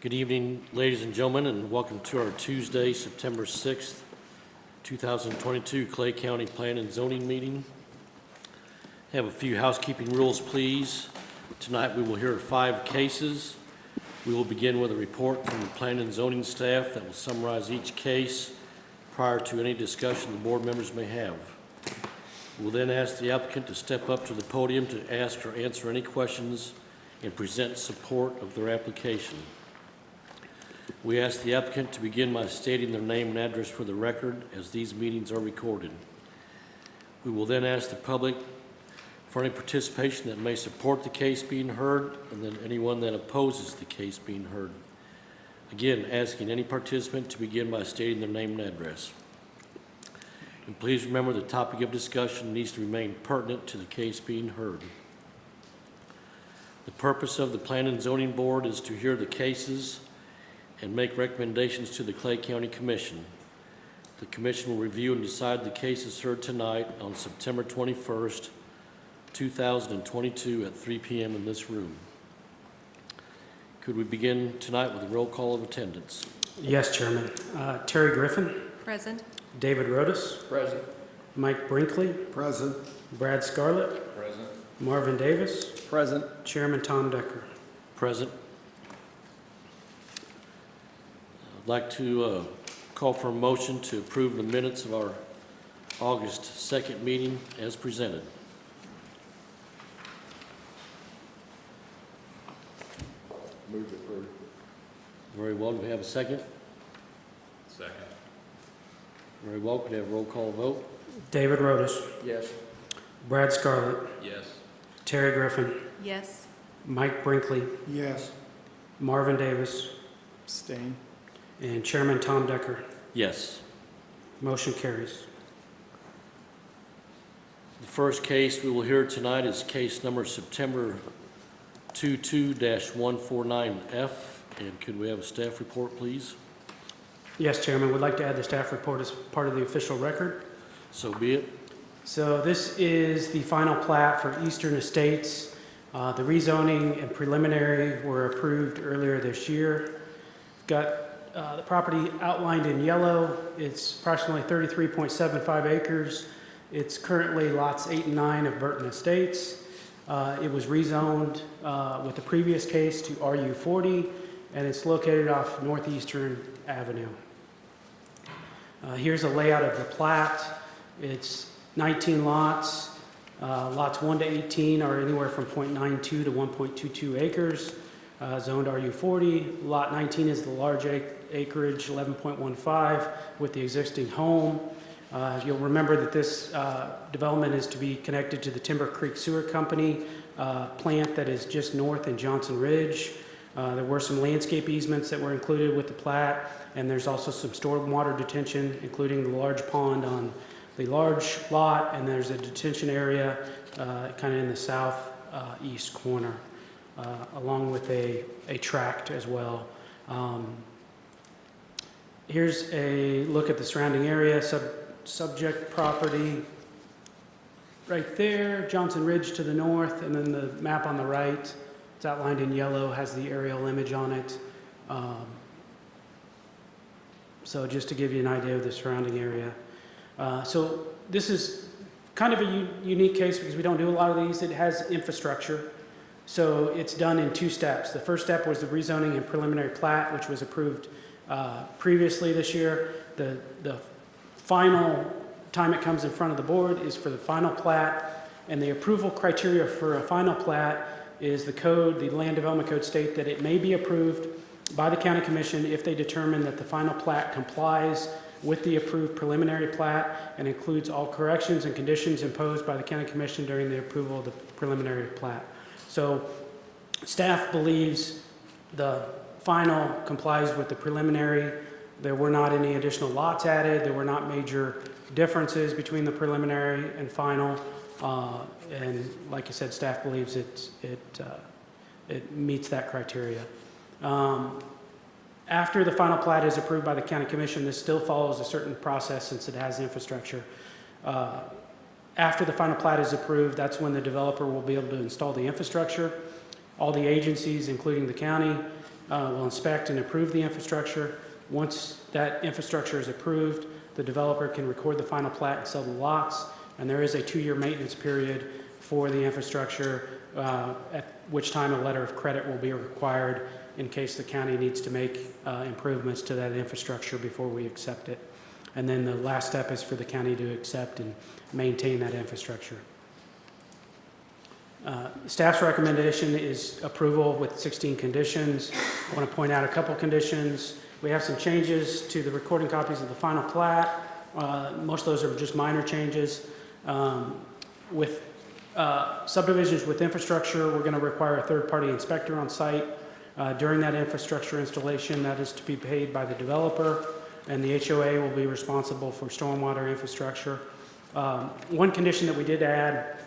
Good evening, ladies and gentlemen, and welcome to our Tuesday, September 6th, 2022 Clay County Plan and Zoning meeting. Have a few housekeeping rules, please. Tonight we will hear 5 cases. We will begin with a report from the Plan and Zoning staff that will summarize each case prior to any discussion the board members may have. We will then ask the applicant to step up to the podium to ask or answer any questions and present support of their application. We ask the applicant to begin by stating their name and address for the record, as these meetings are recorded. We will then ask the public for any participation that may support the case being heard, and then anyone that opposes the case being heard. Again, asking any participant to begin by stating their name and address. And please remember the topic of discussion needs to remain pertinent to the case being heard. The purpose of the Plan and Zoning Board is to hear the cases and make recommendations to the Clay County Commission. The Commission will review and decide the cases heard tonight on September 21st, 2022 at 3 p.m. in this room. Could we begin tonight with a roll call of attendance? Yes, Chairman. Terry Griffin. Present. David Rodas. Present. Mike Brinkley. Present. Brad Scarlett. Present. Marvin Davis. Present. Chairman Tom Decker. Present. I'd like to call for a motion to approve the minutes of our August 2nd meeting as presented. Move to approve. Very well. Do we have a second? Second. Very well. Could we have a roll call vote? David Rodas. Yes. Brad Scarlett. Yes. Terry Griffin. Yes. Mike Brinkley. Yes. Marvin Davis. Abstain. And Chairman Tom Decker. Yes. Motion carries. The first case we will hear tonight is case number September 22-149F. And could we have a staff report, please? Yes, Chairman. We'd like to add the staff report as part of the official record. So be it. So this is the final plat for Eastern Estates. The rezoning and preliminary were approved earlier this year. Got the property outlined in yellow. It's approximately 33.75 acres. It's currently lots 8 and 9 of Burton Estates. It was rezoned with the previous case to RU40, and it's located off Northeastern Avenue. Here's a layout of the plat. It's 19 lots. Lots 1 to 18 are anywhere from 0.92 to 1.22 acres. Zoned RU40. Lot 19 is the large acreage, 11.15, with the existing home. You'll remember that this development is to be connected to the Timber Creek Sewer Company plant that is just north in Johnson Ridge. There were some landscape easements that were included with the plat, and there's also some stormwater detention, including the large pond on the large lot, and there's a detention area kind of in the southeast corner, along with a tract as well. Here's a look at the surrounding area, subject property right there, Johnson Ridge to the north, and then the map on the right, it's outlined in yellow, has the aerial image on it. So just to give you an idea of the surrounding area. So this is kind of a unique case because we don't do a lot of these. It has infrastructure. So it's done in 2 steps. The first step was the rezoning and preliminary plat, which was approved previously this year. The final time it comes in front of the board is for the final plat, and the approval criteria for a final plat is the code, the land development code state that it may be approved by the county commission if they determine that the final plat complies with the approved preliminary plat and includes all corrections and conditions imposed by the county commission during the approval of the preliminary plat. So staff believes the final complies with the preliminary. There were not any additional lots added. There were not major differences between the preliminary and final. And like I said, staff believes it meets that criteria. After the final plat is approved by the county commission, this still follows a certain process since it has infrastructure. After the final plat is approved, that's when the developer will be able to install the infrastructure. All the agencies, including the county, will inspect and approve the infrastructure. Once that infrastructure is approved, the developer can record the final plat and sell the lots, and there is a 2-year maintenance period for the infrastructure, at which time a letter of credit will be required in case the county needs to make improvements to that infrastructure before we accept it. And then the last step is for the county to accept and maintain that infrastructure. Staff's recommendation is approval with 16 conditions. I want to point out a couple conditions. We have some changes to the recording copies of the final plat. Most of those are just minor changes. With subdivisions with infrastructure, we're going to require a third-party inspector on site during that infrastructure installation. That is to be paid by the developer, and the HOA will be responsible for stormwater infrastructure. One condition that we did add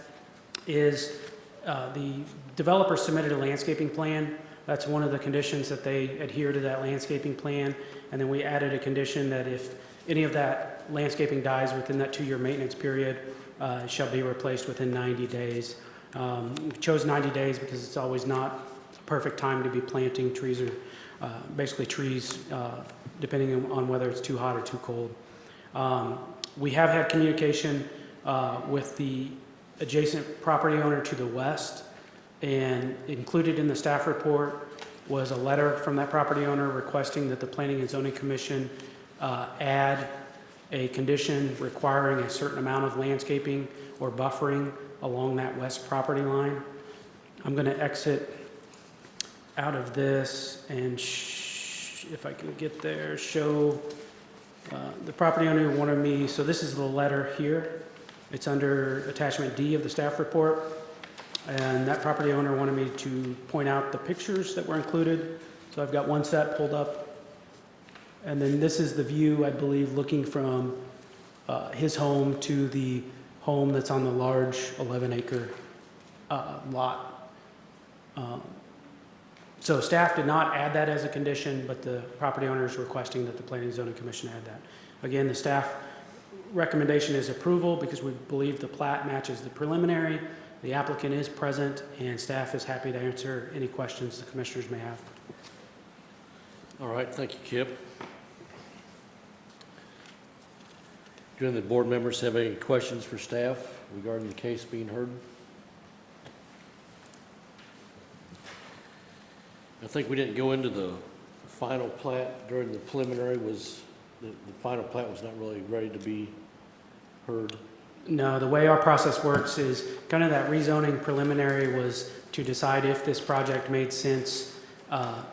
is the developer submitted a landscaping plan. That's one of the conditions, that they adhere to that landscaping plan. And then we added a condition that if any of that landscaping dies within that 2-year maintenance period, it shall be replaced within 90 days. We chose 90 days because it's always not a perfect time to be planting trees, or basically trees, depending on whether it's too hot or too cold. We have had communication with the adjacent property owner to the west, and included in the staff report was a letter from that property owner requesting that the Planning and Zoning Commission add a condition requiring a certain amount of landscaping or buffering along that west property line. I'm going to exit out of this and, if I can get there, show the property owner wanted me, so this is the letter here. It's under attachment D of the staff report. And that property owner wanted me to point out the pictures that were included. So I've got one set pulled up. And then this is the view, I believe, looking from his home to the home that's on the large 11-acre lot. So staff did not add that as a condition, but the property owner is requesting that the Planning and Zoning Commission add that. Again, the staff recommendation is approval because we believe the plat matches the preliminary. The applicant is present, and staff is happy to answer any questions the commissioners may have. All right, thank you, Kip. Do any of the board members have any questions for staff regarding the case being heard? I think we didn't go into the final plat during the preliminary. The final plat was not really ready to be heard. No, the way our process works is kind of that rezoning preliminary was to decide if this project made sense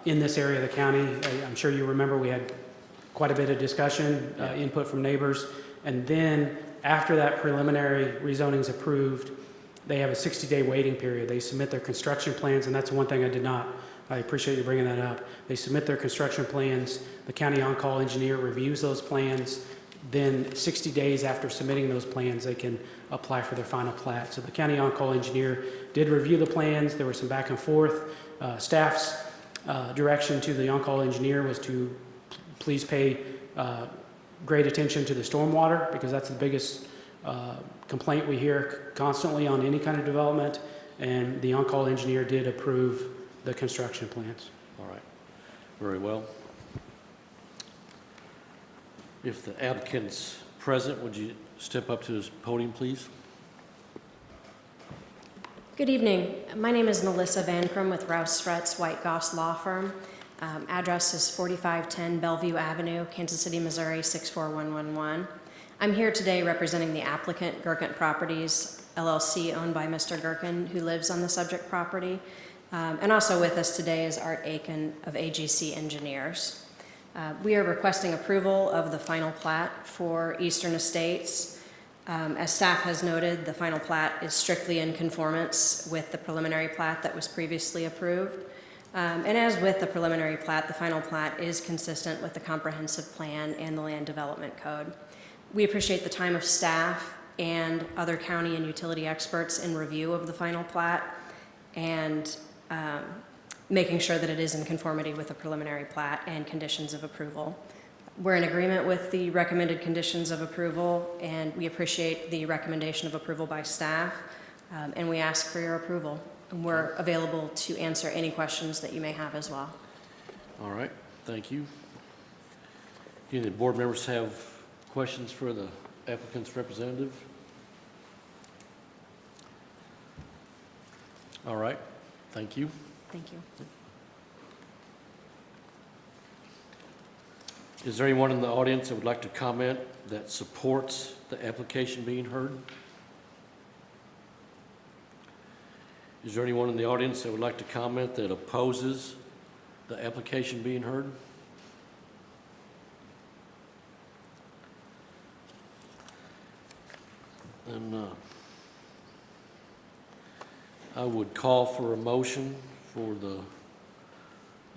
in this area of the county. I'm sure you remember we had quite a bit of discussion, input from neighbors. And then after that preliminary rezoning is approved, they have a 60-day waiting period. They submit their construction plans, and that's one thing I appreciate you bringing that up. They submit their construction plans. The county on-call engineer reviews those plans. Then 60 days after submitting those plans, they can apply for their final plat. So the county on-call engineer did review the plans. There was some back and forth. Staff's direction to the on-call engineer was to please pay great attention to the stormwater, because that's the biggest complaint we hear constantly on any kind of development. And the on-call engineer did approve the construction plans. All right, very well. If the applicant's present, would you step up to this podium, please? Good evening. My name is Melissa Van Krum with Rouse Stretz White Goss Law Firm. Address is 4510 Bellevue Avenue, Kansas City, Missouri 64111. I'm here today representing the applicant, Gherkin Properties, LLC, owned by Mr. Gherkin, who lives on the subject property. And also with us today is Art Aiken of AGC Engineers. We are requesting approval of the final plat for Eastern Estates. As staff has noted, the final plat is strictly in conformance with the preliminary plat that was previously approved. And as with the preliminary plat, the final plat is consistent with the comprehensive plan and the land development code. We appreciate the time of staff and other county and utility experts in review of the final plat, and making sure that it is in conformity with the preliminary plat and conditions of approval. We're in agreement with the recommended conditions of approval, and we appreciate the recommendation of approval by staff, and we ask for your approval. And we're available to answer any questions that you may have as well. All right, thank you. Do any of the board members have questions for the applicant's representative? All right, thank you. Thank you. Is there anyone in the audience that would like to comment that supports the application being heard? Is there anyone in the audience that would like to comment that opposes the application being heard? And I would call for a motion for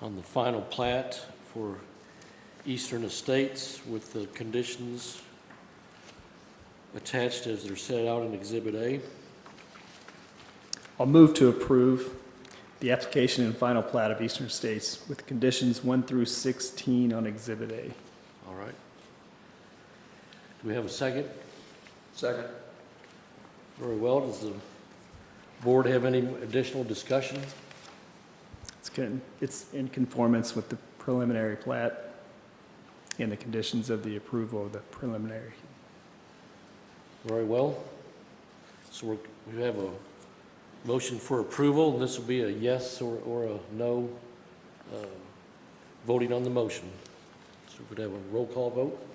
on the final plat for Eastern Estates with the conditions attached as they're set out in Exhibit A. I'll move to approve the application and final plat of Eastern Estates with conditions 1 through 16 on Exhibit A. All right. Do we have a second? Second. Very well. Does the board have any additional discussion? It's in conformance with the preliminary plat and the conditions of the approval of the preliminary. Very well. So we have a motion for approval, and this will be a yes or a no voting on the motion. So we could have a roll call vote.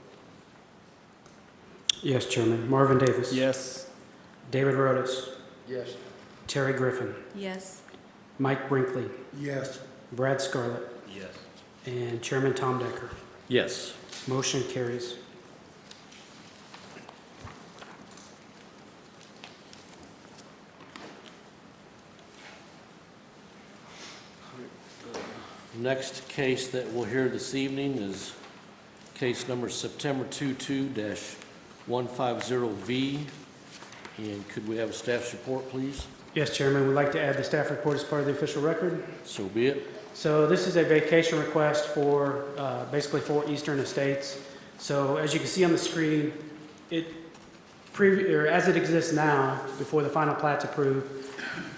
Yes, Chairman. Marvin Davis. Yes. David Rotis. Yes. Terry Griffin. Yes. Mike Brinkley. Yes. Brad Scarlett. Yes. And Chairman Tom Decker. Yes. Motion carries. Next case that we'll hear this evening is case number September 22-150V. And could we have a staff's report, please? Yes, Chairman. We'd like to add the staff report as part of the official record. So be it. So this is a vacation request for, basically for Eastern Estates. So as you can see on the screen, as it exists now, before the final plat's approved,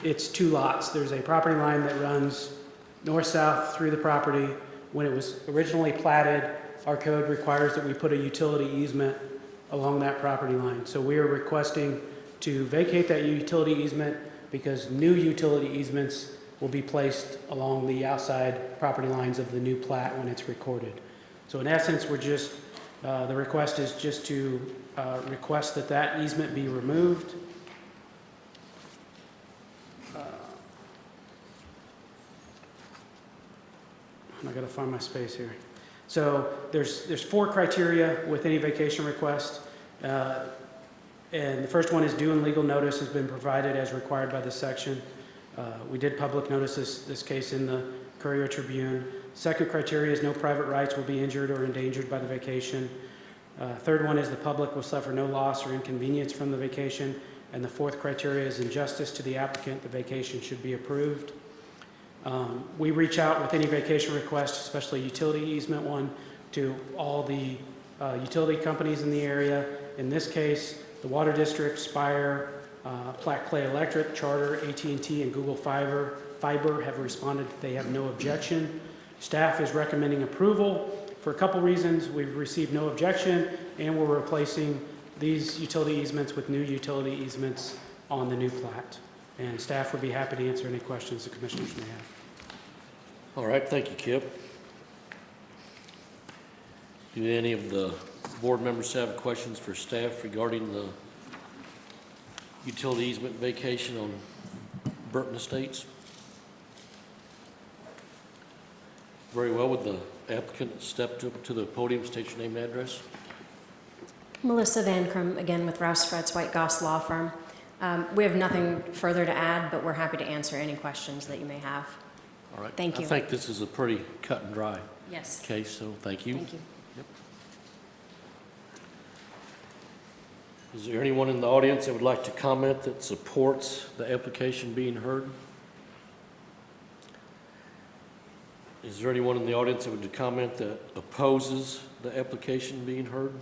it's 2 lots. There's a property line that runs north-south through the property. When it was originally platted, our code requires that we put a utility easement along that property line. So we are requesting to vacate that utility easement because new utility easements will be placed along the outside property lines of the new plat when it's recorded. So in essence, we're just, the request is just to request that that easement be removed. I gotta find my space here. So there's 4 criteria with any vacation request. And the first one is due and legal notice has been provided as required by this section. We did public notice this case in the Courier Tribune. Second criteria is no private rights will be injured or endangered by the vacation. Third one is the public will suffer no loss or inconvenience from the vacation. And the fourth criteria is injustice to the applicant. The vacation should be approved. We reach out with any vacation request, especially utility easement one, to all the utility companies in the area. In this case, the Water District, Spire, Platte Clay Electric, Charter, AT&T, and Google Fiber have responded that they have no objection. Staff is recommending approval for a couple reasons. We've received no objection, and we're replacing these utility easements with new utility easements on the new plat. And staff would be happy to answer any questions the commissioners may have. All right, thank you, Kip. Do any of the board members have questions for staff regarding the utility easement vacation on Burton Estates? Very well. Would the applicant step up to the podium, state your name and address? Melissa Van Crum, again with Rouse Fretz White Goss Law Firm. We have nothing further to add, but we're happy to answer any questions that you may have. All right. Thank you. I think this is a pretty cut and dry Yes. case, so thank you. Thank you. Yep. Is there anyone in the audience that would like to comment that supports the application being heard? Is there anyone in the audience that would comment that opposes the application being heard?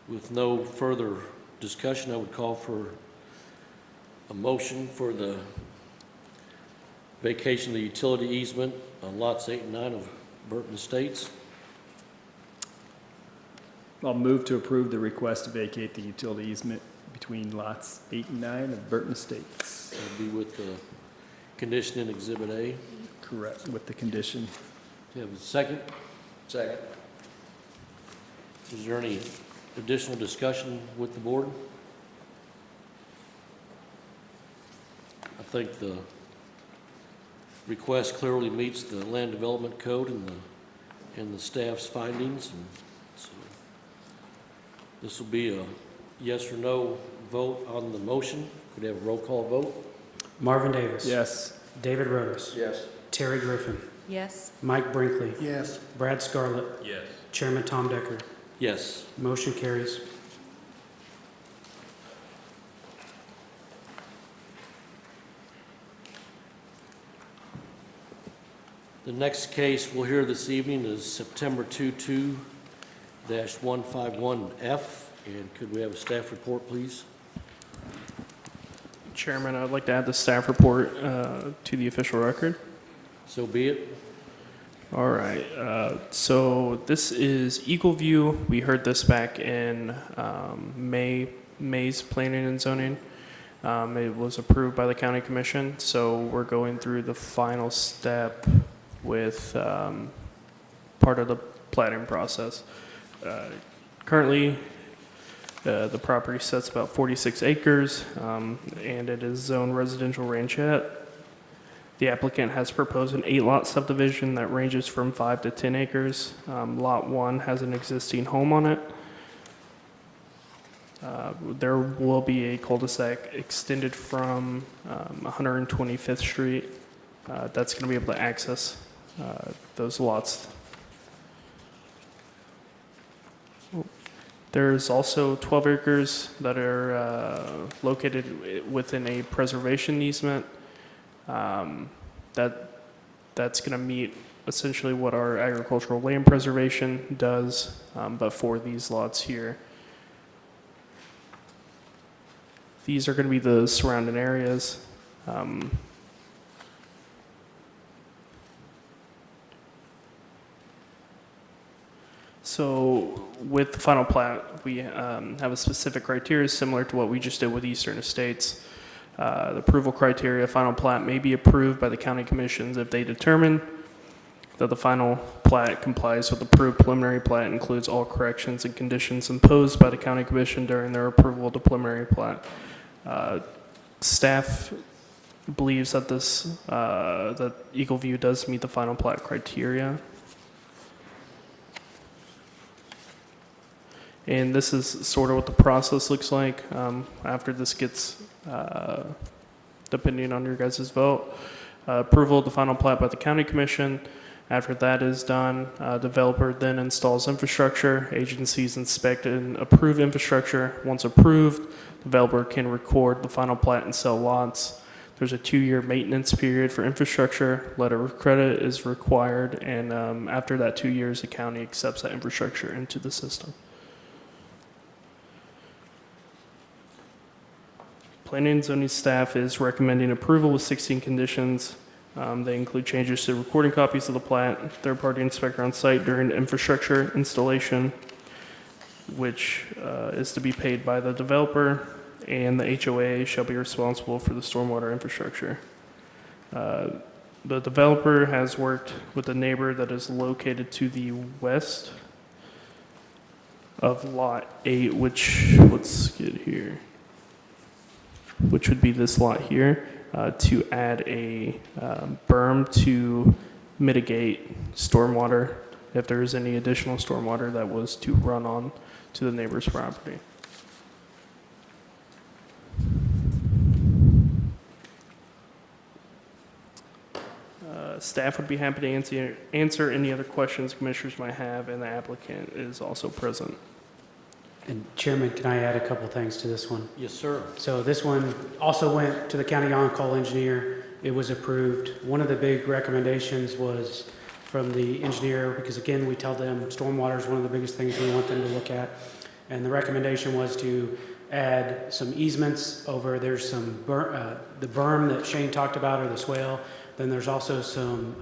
With no further discussion, I would call for a motion for the vacation of the utility easement on lots 8 and 9 of Burton Estates. I'll move to approve the request to vacate the utility easement between lots 8 and 9 of Burton Estates. That'll be with the condition in Exhibit A. Correct, with the condition. Do you have a second? Second. Is there any additional discussion with the board? I think the request clearly meets the land development code and the staff's findings, and so this will be a yes or no vote on the motion. Could we have a roll call vote? Marvin Davis. Yes. David Rotis. Yes. Terry Griffin. Yes. Mike Brinkley. Yes. Brad Scarlett. Yes. Chairman Tom Decker. Yes. Motion carries. The next case we'll hear this evening is September 22-151F. And could we have a staff report, please? Chairman, I'd like to add the staff report to the official record. So be it. All right, so this is Eagle View. We heard this back in May's planning and zoning. It was approved by the county commission, so we're going through the final step with part of the plating process. Currently, the property sits about 46 acres, and it is zoned residential ranchette. The applicant has proposed an 8-lot subdivision that ranges from 5 to 10 acres. Lot 1 has an existing home on it. There will be a cul-de-sac extended from 125th Street. That's going to be able to access those lots. There's also 12 acres that are located within a preservation easement. That's going to meet essentially what our agricultural land preservation does, but for these lots here. These are going to be the surrounding areas. So with the final plat, we have a specific criteria similar to what we just did with Eastern Estates. The approval criteria, final plat may be approved by the county commissions if they determine that the final plat complies with approved preliminary plat and includes all corrections and conditions imposed by the county commission during their approval of the preliminary plat. Staff believes that that Eagle View does meet the final plat criteria. And this is sort of what the process looks like after this gets, depending on your guys' vote. Approval of the final plat by the county commission. After that is done, developer then installs infrastructure. Agencies inspect and approve infrastructure. Once approved, developer can record the final plat and sell lots. There's a 2-year maintenance period for infrastructure. Letter of credit is required, and after that 2 years, the county accepts that infrastructure into the system. Planning and zoning staff is recommending approval with 16 conditions. They include changes to recording copies of the plat, third-party inspector on site during infrastructure installation, which is to be paid by the developer, and the HOA shall be responsible for the stormwater infrastructure. The developer has worked with a neighbor that is located to the west of Lot 8, which, let's get here, which would be this lot here, to add a berm to mitigate stormwater if there is any additional stormwater that was to run on to the neighbor's property. Staff would be happy to answer any other questions commissioners might have, and the applicant is also present. And Chairman, can I add a couple things to this one? Yes, sir. So this one also went to the county on-call engineer. It was approved. One of the big recommendations was from the engineer, because again, we tell them stormwater is one of the biggest things we want them to look at. And the recommendation was to add some easements over, there's some, the berm that Shane talked about, or the swale. Then there's also some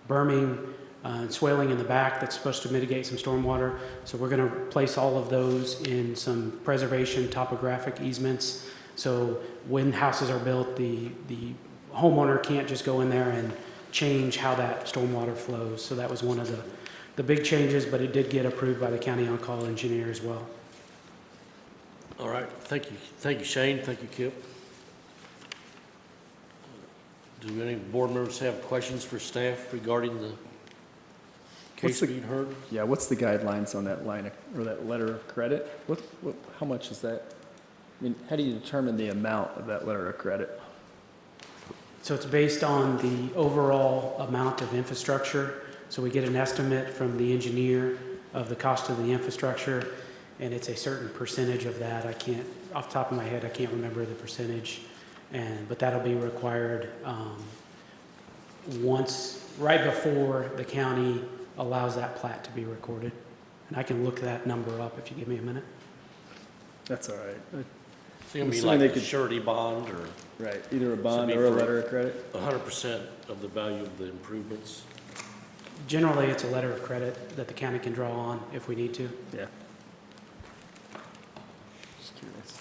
berming and swelling in the back that's supposed to mitigate some stormwater. So we're going to place all of those in some preservation topographic easements. So when houses are built, the homeowner can't just go in there and change how that stormwater flows. So that was one of the big changes, but it did get approved by the county on-call engineer as well. All right, thank you. Thank you, Shane. Thank you, Kip. Do any board members have questions for staff regarding the case being heard? Yeah, what's the guidelines on that line, or that letter of credit? How much is that? I mean, how do you determine the amount of that letter of credit? So it's based on the overall amount of infrastructure. So we get an estimate from the engineer of the cost of the infrastructure, and it's a certain percentage of that. I can't, off the top of my head, I can't remember the percentage, but that'll be required right before the county allows that plat to be recorded. And I can look that number up if you give me a minute. That's all right. It's going to be Assuming like they a could- surety bond or Right, either a bond be or a for- letter of credit? 100% of the value of the improvements. Generally, it's a letter of credit that the county can draw on if we need to. Yeah. Just curious.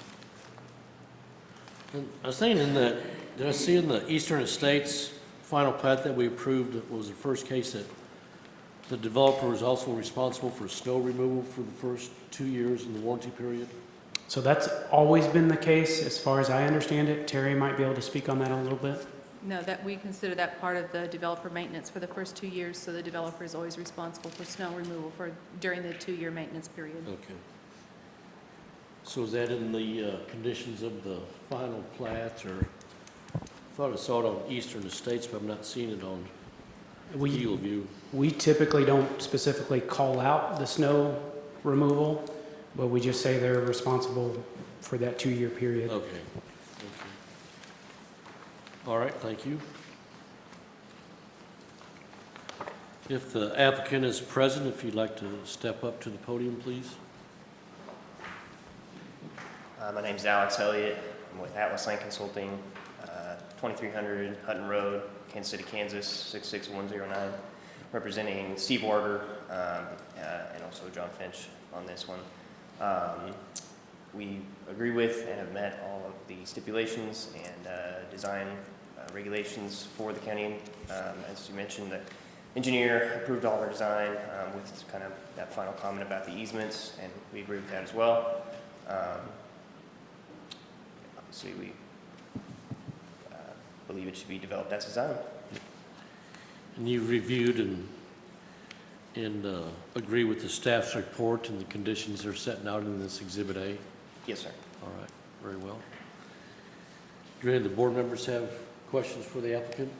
And I was thinking did I see in the Eastern Estates final plat that we approved, it was the first case that the developer was also responsible for snow removal for the first 2 years in the warranty period? So that's always been the case, as far as I understand it. Terry might be able to speak on that a little bit. No, that we consider that part of the developer maintenance for the first 2 years, so the developer is always responsible for snow removal during the 2-year maintenance period. Okay. So is that in the conditions of the final plat, or I thought I saw it on Eastern Estates, but I'm not seeing it on Eagle View. We typically don't specifically call out the snow removal, but we just say they're responsible for that 2-year period. Okay. All right, thank you. If the applicant is present, if you'd like to step up to the podium, please. My name's Alex Elliott. I'm with Atlas Land Consulting, 2300 Hutton Road, Kansas City, Kansas, 66109, representing Steve Warger and also John Finch on this one. We agree with and have met all of the stipulations and design regulations for the county. As you mentioned, the engineer approved all of our design with kind of that final comment about the easements, and we agree with that as well. Obviously, we believe it should be developed as designed. And you reviewed and agree with the staff's report and the conditions they're setting out in this Exhibit A? Yes, sir. All right, very well. Do any of the board members have questions for the applicant?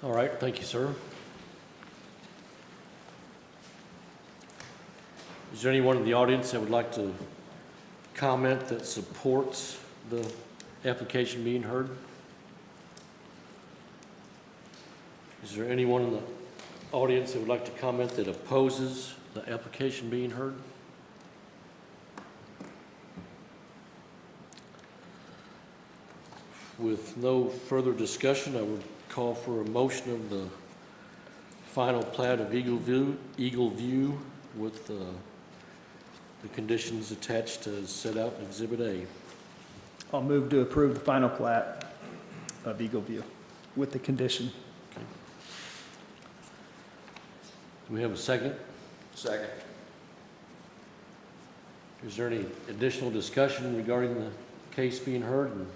All right, thank you, sir. Is there anyone in the audience that would like to comment that supports the application being heard? Is there anyone in the audience that would like to comment that opposes the application being heard? With no further discussion, I would call for a motion of the final plat of Eagle View with the conditions attached as set out in Exhibit A. I'll move to approve the final plat of Eagle View with the condition. Do we have a second? Second. Is there any additional discussion regarding the case being heard and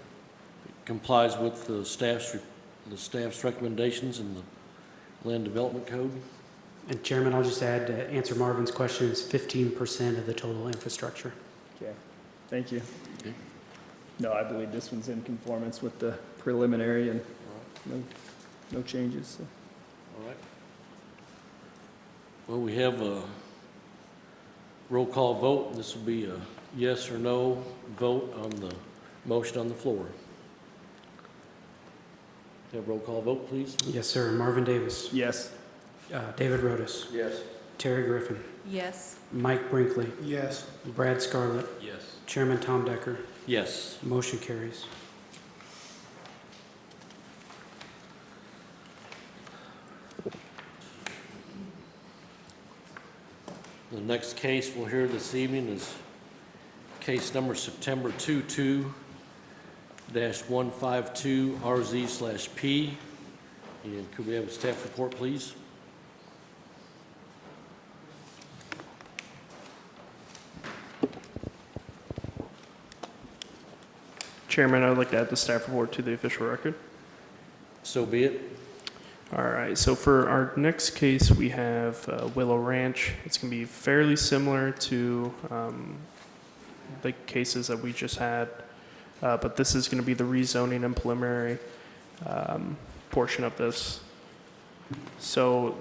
complies with the staff's recommendations in the Land Development Code? And Chairman, I'll just add, to answer Marvin's question, it's 15% of the total infrastructure. Okay, thank you. Okay. No, I believe this one's in conformance with the preliminary and no changes. So. All right. Well, we have a roll call vote. This will be a yes or no vote on the motion on the floor. Have a roll call vote, please. Yes, sir. Marvin Davis. Yes. David Rodas. Yes. Terry Griffin. Yes. Mike Brinkley. Yes. Brad Scarlett. Yes. Chairman Tom Decker. Yes. Motion carries. The next case we'll hear this evening is case number September 22-152 RZ/P. And could we have a staff report, please? Chairman, I'd like to add the staff report to the official record. So be it. All right, so for our next case, we have Willow Ranch. It's going to be fairly similar to the cases that we just had, but this is going to be the rezoning and preliminary portion of this. So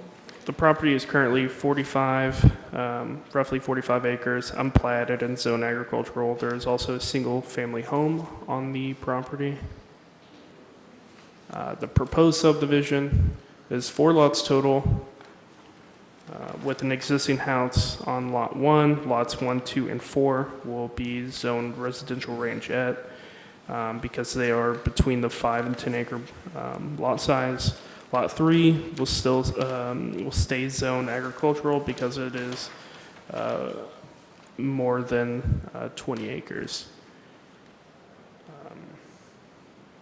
the property is currently roughly 45 acres, unplatted and zone agricultural. There is also a single-family home on the property. The proposed subdivision is 4 lots total, with an existing house on Lot 1. Lots 1, 2, and 4 will be zoned residential ranchette because they are between the 5 and 10 acre lot size. Lot 3 will stay zoned agricultural because it is more than 20 acres.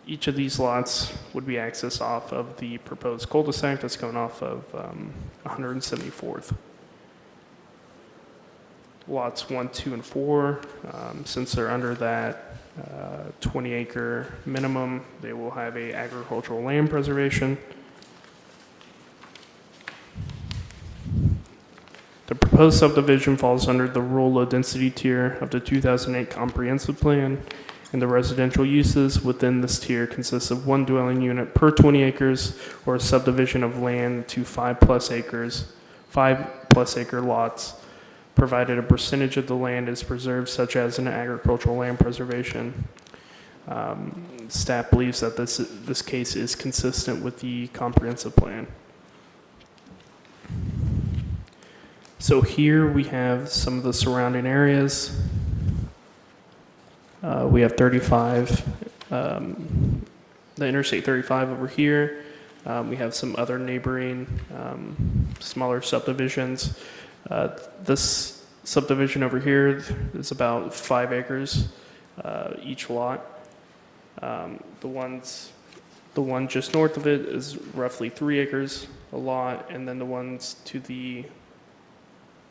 Each of these lots would be accessed off of the proposed cul-de-sac that's going off of 174th. Lots 1, 2, and 4, since they're under that 20-acre minimum, they will have a agricultural land preservation. The proposed subdivision falls under the rural low density tier of the 2008 comprehensive plan. And the residential uses within this tier consists of 1 dwelling unit per 20 acres or a subdivision of land to 5+ acre lots, provided a percentage of the land is preserved, such as an agricultural land preservation. Staff believes that this case is consistent with the comprehensive plan. So here we have some of the surrounding areas. We have 35, the Interstate 35 over here. We have some other neighboring smaller subdivisions. This subdivision over here is about 5 acres each lot. The one just north of it is roughly 3 acres a lot, and then the ones to the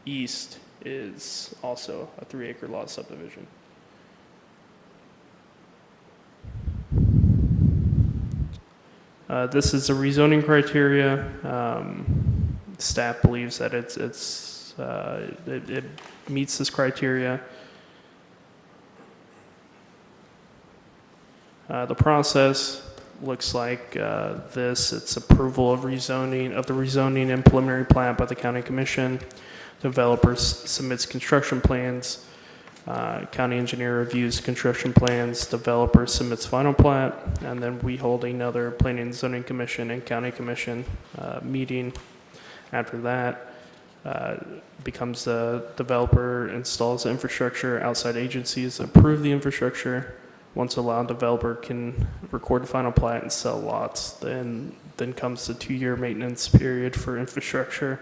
east is also a 3 acre lot subdivision. This is the rezoning criteria. Staff believes that it meets this criteria. The process looks like this. It's approval of the rezoning and preliminary plat by the county commission. Developer submits construction plans. County engineer reviews construction plans, developer submits final plat, and then we hold another planning and zoning commission and county commission meeting. After that, becomes the developer installs the infrastructure, outside agencies approve the infrastructure. Once allowed, developer can record the final plat and sell lots. Then comes the 2-year maintenance period for infrastructure.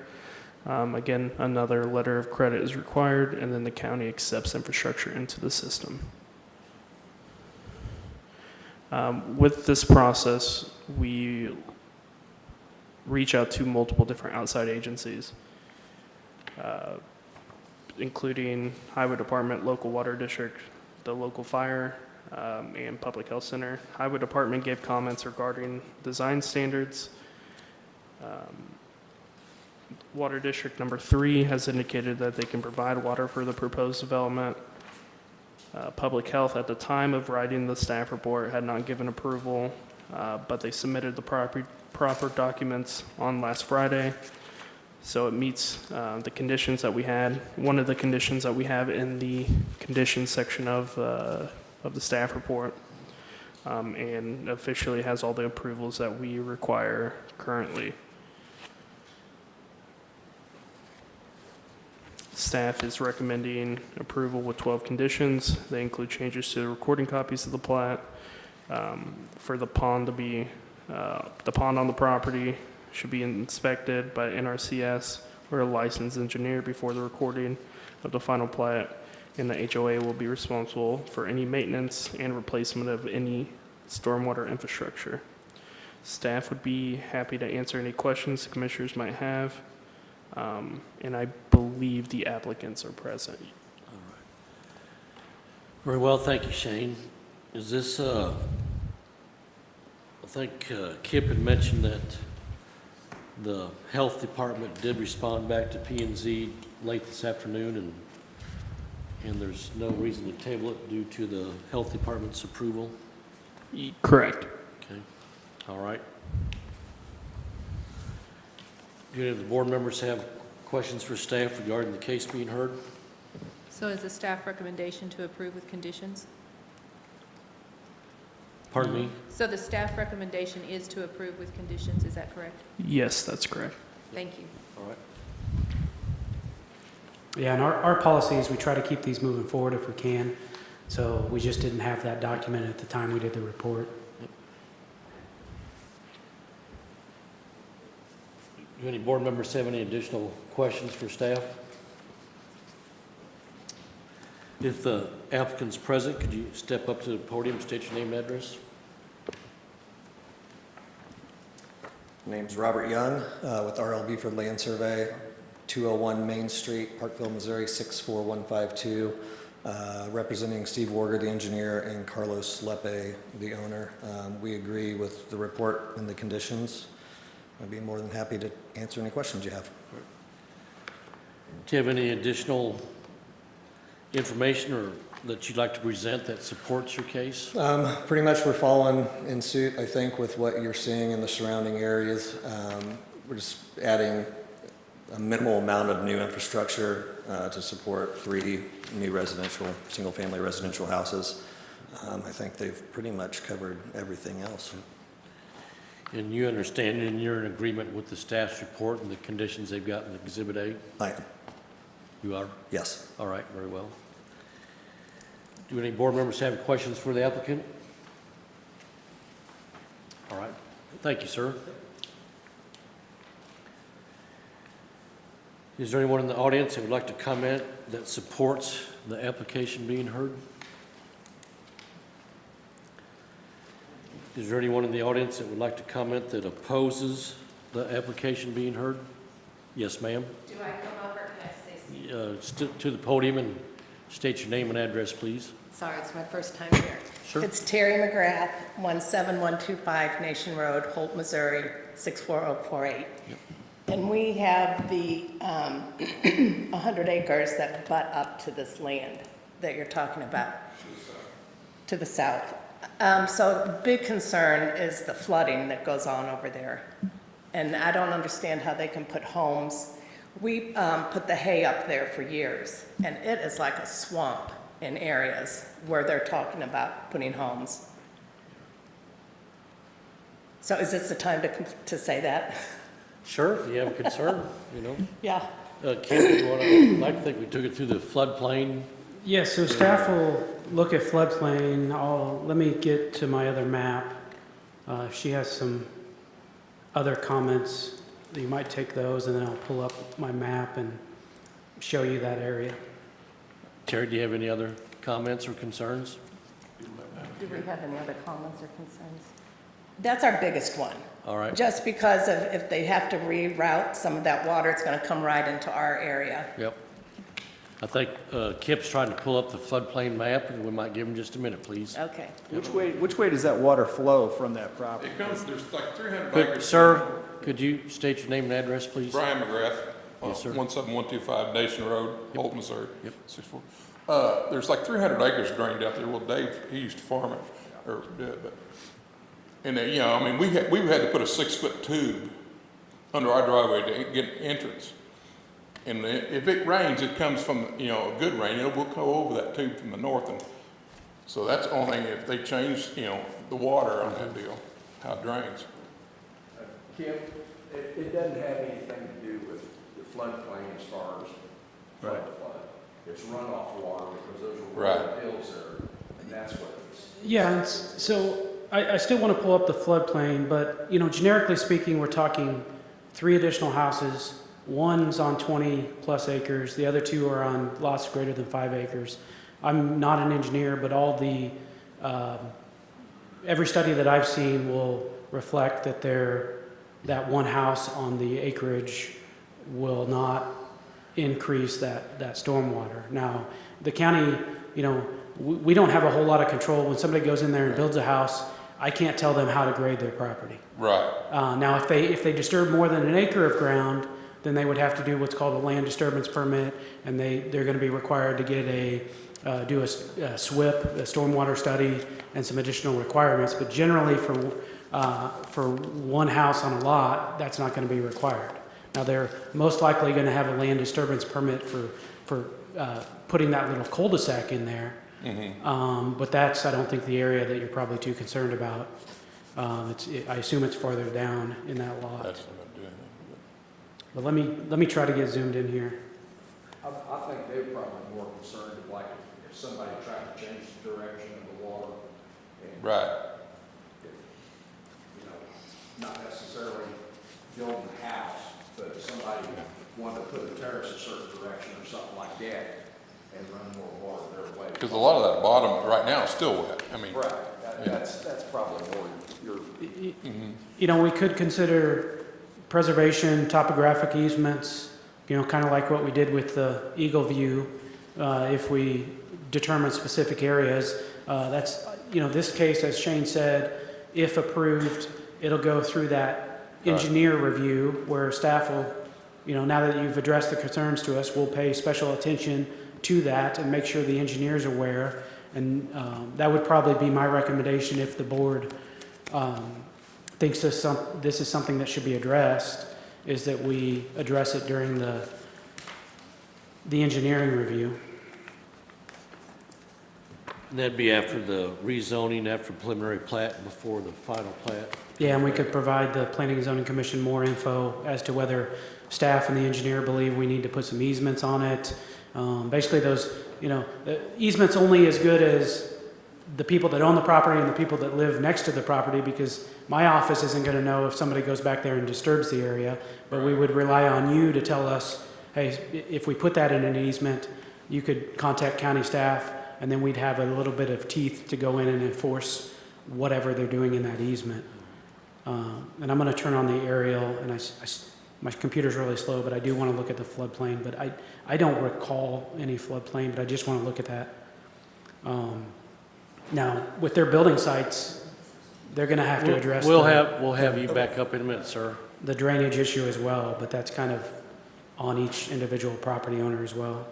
Again, another letter of credit is required, and then the county accepts infrastructure into the system. With this process, we reach out to multiple different outside agencies, including Highway Department, local water district, the local fire, and public health center. Highway Department gave comments regarding design standards. Water District number 3 has indicated that they can provide water for the proposed development. Public Health, at the time of writing the staff report, had not given approval, but they submitted the proper documents on last Friday. So it meets the conditions that we had. One of the conditions that we have in the conditions section of the staff report, and officially has all the approvals that we require currently. Staff is recommending approval with 12 conditions. They include changes to the recording copies of the plat. For the pond to be, the pond on the property should be inspected by NRCS or a licensed engineer before the recording of the final plat, and the HOA will be responsible for any maintenance and replacement of any stormwater infrastructure. Staff would be happy to answer any questions the commissioners might have, and I believe the applicants are present. Very well, thank you, Shane. Is this, I think Kip had mentioned that the health department did respond back to P&Z late this afternoon, and there's no reason to table it due to the health department's approval? Correct. Okay, all right. Do any of the board members have questions for staff regarding the case being heard? So is the staff recommendation to approve with conditions? Pardon me? So the staff recommendation is to approve with conditions, is that correct? Yes, that's correct. Thank you. All right. Yeah, and our policy is we try to keep these moving forward if we can. So we just didn't have that document at the time we did the report. Do any board members have any additional questions for staff? If the applicant's present, could you step up to the podium, state your name and address? Name's Robert Young with RLB for Land Survey, 201 Main Street, Parkville, Missouri, 64152. Representing Steve Warger, the engineer, and Carlos Lepe, the owner. We agree with the report and the conditions. I'd be more than happy to answer any questions you have. Do you have any additional information or that you'd like to present that supports your case? Pretty much we're following in suit, I think, with what you're seeing in the surrounding areas. We're just adding a minimal amount of new infrastructure to support 3 new residential, single-family residential houses. I think they've pretty much covered everything else. And you understand and you're in agreement with the staff's report and the conditions they've got in Exhibit A? I am. You are? Yes. All right, very well. Do any board members have questions for the applicant? All right, thank you, sir. Is there anyone in the audience that would like to comment that supports the application being heard? Is there anyone in the audience that would like to comment that opposes the application being heard? Yes, ma'am. Do I come up or can I stay? To the podium and state your name and address, please. Sorry, it's my first time here. Sure. It's Terry McGrath, 17125 Nation Road, Holt, Missouri, 64048. Yep. And we have the 100 acres that butt up to this land that you're talking about. To the south. So the big concern is the flooding that goes on over there. And I don't understand how they can put homes. We put the hay up there for years, and it is like a swamp in areas where they're talking about putting homes. So is this the time to say that? Sure, if you have a concern, you know. Yeah. Kim, you want to, I think we took it through the floodplain. Yes, so staff will look at floodplain. Let me get to my other map. If she has some other comments, you might take those, and then I'll pull up my map and show you that area. Terry, do you have any other comments or concerns? Do we have any other comments or concerns? That's our biggest one. All right. Just because of if they have to reroute some of that water, it's going to come right into our area. Yep. I think Kip's trying to pull up the floodplain map, and we might give him just a minute, please. Okay. Which way does that water flow from that property? It comes, there's like 300 Could, acres. sir, could you state your name and address, please? Brian McGrath, Yes, sir. 17125 Nation Road, Holt, Missouri. Yep. 64. There's like 300 acres drained out there. Well, Dave, he used to farm it, or did, but, and you know, I mean, we had to put a 6-foot tube under our driveway to get entrance. And if it rains, it comes from, you know, a good rain, it will go over that tube from the north. And so that's the only thing, if they change, you know, the water on that deal, how it drains. Kim, it doesn't have anything to do with the floodplain as far as flood. It's runoff water because those are Right. hills there, and that's what it's. Yeah, so I still want to pull up the floodplain, but, you know, generically speaking, we're talking 3 additional houses One's on 20-plus acres. The other two are on lots greater than 5 acres. I'm not an engineer, but all the, every study that I've seen will reflect that that one house on the acreage will not increase that stormwater. Now, the county, you know, we don't have a whole lot of control. When somebody goes in there and builds a house, I can't tell them how to grade their property. Right. Now, if they disturb more than an acre of ground, then they would have to do what's called a land disturbance permit, and they're going to be required to get do a SWIP, a stormwater study, and some additional requirements. But generally, for one house on a lot, that's not going to be required. Now, they're most likely going to have a land disturbance permit for putting that little cul-de-sac in there. But that's, I don't think, the area that you're probably too concerned about. I assume it's farther down in that lot. That's what I'm doing. But let me try to get zoomed in here. I think they're probably more concerned, like, if somebody tried to change the direction of the water. And, Right. you know, not necessarily building a house, but if somebody wanted to put a terrace a certain direction or something like that and run more water their way. Because a lot of that bottom right now is still wet. I mean, Right, that's probably more your. You know, we could consider preservation, topographic easements, you know, kind of like what we did with the Eagle View, if we determine specific areas. That's, you know, this case, as Shane said, if approved, it'll go through that engineer review where staff will, you know, now that you've addressed the concerns to us, we'll pay special attention to that and make sure the engineer's aware. And that would probably be my recommendation if the board thinks this is something that should be addressed, is that we address it during the engineering review. And that'd be after the rezoning, after preliminary plat, before the final plat. Yeah, and we could provide the Planning and Zoning Commission more info as to whether staff and the engineer believe we need to put some easements on it. Basically those, you know, the easement's only as good as the people that own the property and the people that live next to the property, because my office isn't going to know if somebody goes back there and disturbs the area, but we would rely on you to tell us, hey, if we put that in an easement, you could contact county staff, and then we'd have a little bit of teeth to go in and enforce whatever they're doing in that easement. And I'm going to turn on the aerial, and my computer's really slow, but I do want to look at the floodplain, but I don't recall any floodplain, but I just want to look at that. Now, with their building sites, they're going to have to address We'll have you back up in a minute, sir. the drainage issue as well, but that's kind of on each individual property owner as well.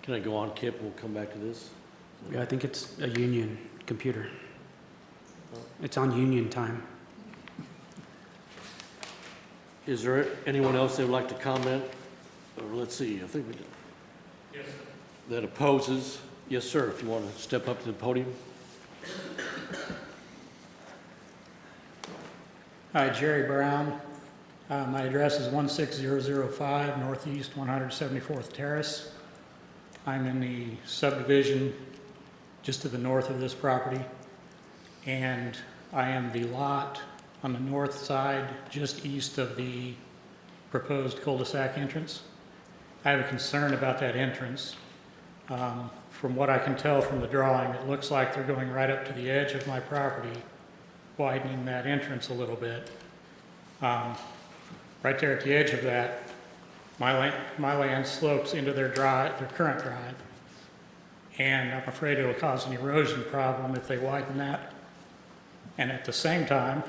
Can I go on, Kip? We'll come back to this. Yeah, I think it's a union computer. It's on union time. Is there anyone else that would like to comment? Or let's see, I think we did. Yes, sir. That opposes? Yes, sir, if you want to step up to the podium. Hi, Jerry Brown. My address is 16005 Northeast 174th Terrace. I'm in the subdivision just to the north of this property, and I am the lot on the north side just east of the proposed cul-de-sac entrance. I have a concern about that entrance. From what I can tell from the drawing, it looks like they're going right up to the edge of my property, widening that entrance a little bit. Right there at the edge of that, my land slopes into their current drive, and I'm afraid it'll cause an erosion problem if they widen that. And at the same time,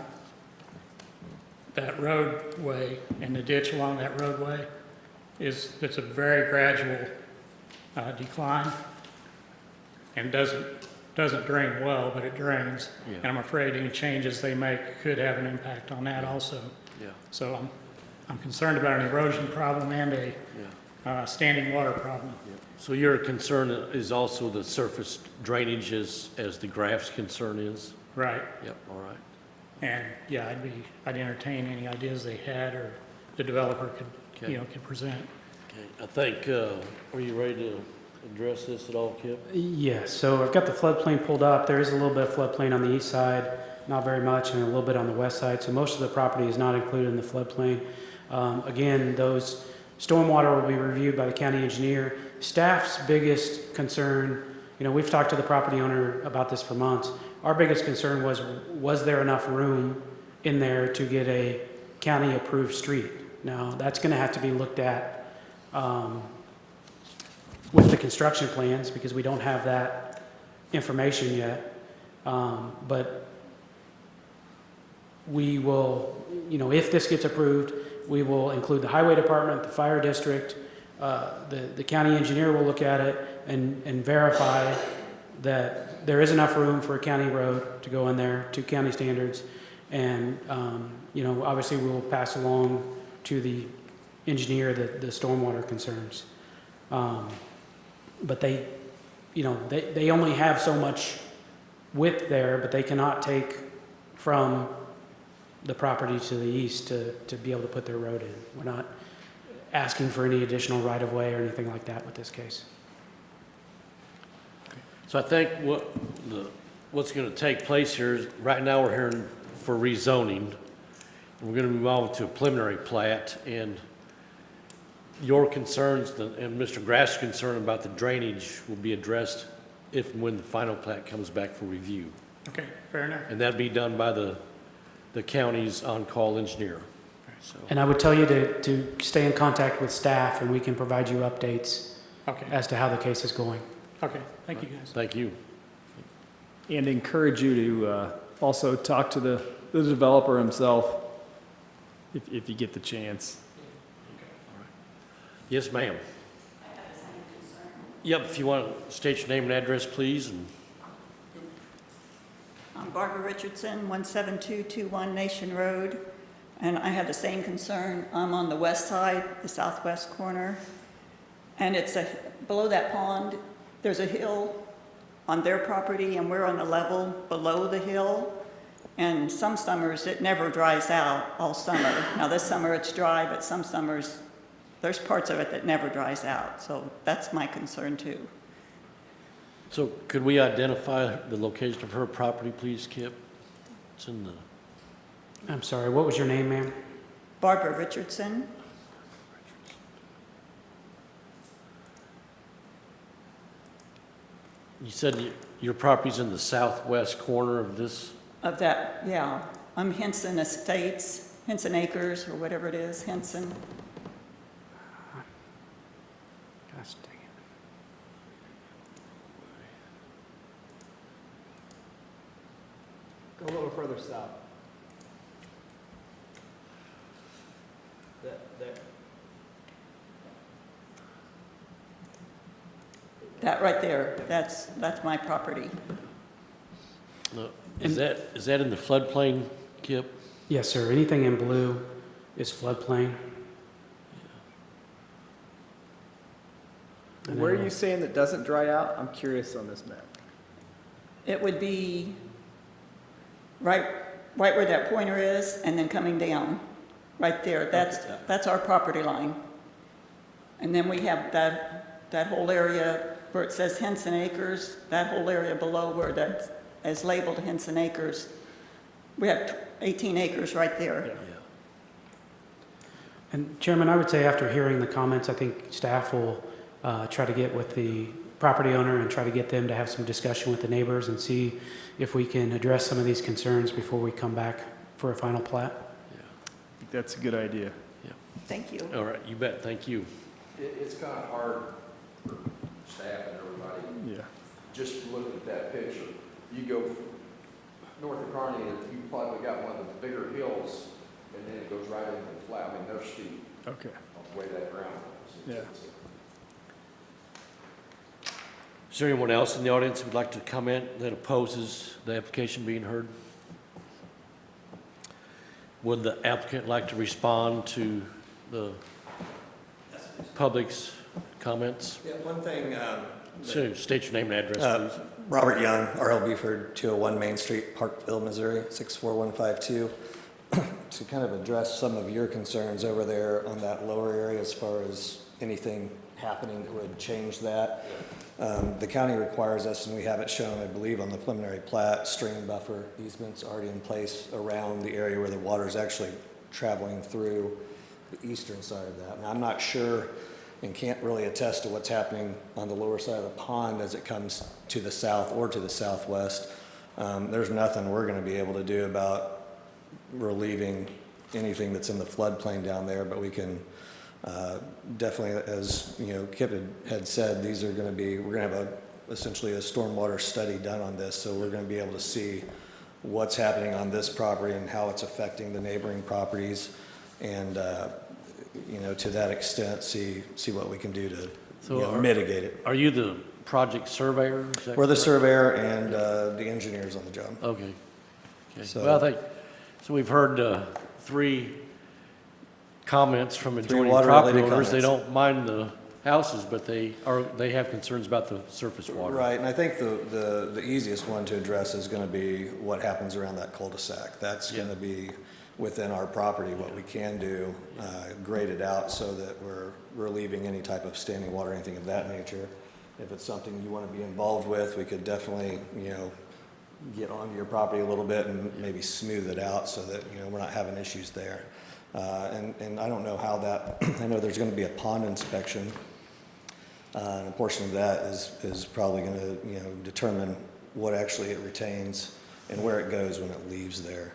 that roadway and the ditch along that roadway it's a very gradual decline. and doesn't drain well, but it drains. Yeah. And I'm afraid any changes they make could have an impact on that also. Yeah, So I'm concerned about an erosion problem and a yeah. standing water problem. So your concern is also the surface drainage as the graph's concern is? Right. Yep, all right. And yeah, I'd entertain any ideas they had or the developer could, Okay. could present. Okay, I think, are you ready to address this at all, Kip? Yes, so I've got the floodplain pulled up. There is a little bit of floodplain on the east side, not very much, and a little bit on the west side. So most of the property is not included in the floodplain. Again, those stormwater will be reviewed by the county engineer. Staff's biggest concern, we've talked to the property owner about this for months. Our biggest concern was there enough room in there to get a county-approved street? Now, that's going to have to be looked at with the construction plans because we don't have that information yet. But we will, if this gets approved, we will include the highway department, the fire district, the county engineer will look at it and verify that there is enough room for a county road to go in there to county standards. And, obviously we will pass along to the engineer the stormwater concerns. But they only have so much width there, but they cannot take from the property to the east to be able to put their road in. We're not asking for any additional right-of-way or anything like that with this case. So I think what's going to take place here is, right now we're hearing for rezoning. We're going to move on to a preliminary plat, and your concerns and Mr. Grass's concern about the drainage will be addressed if and when the final plat comes back for review. Okay, fair enough. And that'd be done by the county's on-call engineer. So, And I would tell you to stay in contact with staff and we can provide you updates Okay, as to how the case is going. okay, thank you guys. thank you. And encourage you to also talk to the developer himself if you get the chance. Yes, ma'am. Yep, if you want to state your name and address, please. And I'm Barbara Richardson, 17221 Nation Road, and I have the same concern. I'm on the west side, the southwest corner, and it's below that pond, there's a hill on their property, and we're on the level below the hill, and some summers it never dries out all summer. Now this summer it's dry, but some summers there's parts of it that never dries out, so that's my concern too. so could we identify the location of her property, please, Kip? It's in the... I'm sorry, what was your name, ma'am? Barbara Richardson. You said your property's in the southwest corner of this? Of that, yeah. I'm Henson Estates, Henson Acres, or whatever it is, Henson. Gosh dang it. Go a little further south. That right there, that's my property. No. Is that in the floodplain, Kip? Yes, sir. Anything in blue is floodplain. And Where then are you saying that doesn't dry out? I'm curious on this map. It would be right where that pointer is, and then coming down, right there. That's our property line. And then we have that whole area where it says Henson Acres, that whole area below where that is labeled Henson Acres. We have 18 acres right there. Yeah. And Chairman, I would say after hearing the comments, I think staff will try to get with the property owner and try to get them to have some discussion with the neighbors and see if we can address some of these concerns before we come back for a final plat. I think that's a good idea. Thank you. All right, you bet, thank you. It's kind of hard for staff and everybody, Yeah. just looking at that picture. You go north of Kearney, you probably got one of the bigger hills, and then it goes right into the flat. I mean, they're steep Okay. on the way that ground is. Yeah. Is there anyone else in the audience who would like to comment that opposes the application being heard? Would the applicant like to respond to the public's comments? Yeah, one thing, So state your name and address, please. Robert Young, R.L. Buford, 201 Main Street, Parkville, Missouri, 64152. To kind of address some of your concerns over there on that lower area as far as anything happening that would change that. The county requires us, and we have it shown, I believe, on the preliminary plat, stream buffer easements already in place around the area where the water is actually traveling through the eastern side of that. Now, I'm not sure and can't really attest to what's happening on the lower side of the pond as it comes to the south or to the southwest. There's nothing we're going to be able to do about relieving anything that's in the floodplain down there, but we can definitely, as you know, Kip had said, these are going to be, we're going to have essentially a stormwater study done on this, so we're going to be able to see what's happening on this property and how it's affecting the neighboring properties, and you know, to that extent, see what we can do to mitigate it. Are you the project surveyor? Is that We're the correct? surveyor and the engineers on the job. Okay. Okay. So- Well, so we've heard 3 comments from adjoining water-related property owners. They comments. don't mind the houses, but they have concerns about the surface water. Right, and I think the easiest one to address is gonna be what happens around that cul-de-sac. That's gonna be within our property, what we can do, grade it out so that we're relieving any type of standing water, anything of that nature. If it's something you wanna be involved with, we could definitely, you know, get onto your property a little bit and maybe smooth it out so that, you know, we're not having issues there. And I don't know how that, I know there's gonna be a pond inspection. And a portion of that is probably gonna, you know, determine what actually it retains and where it goes when it leaves there.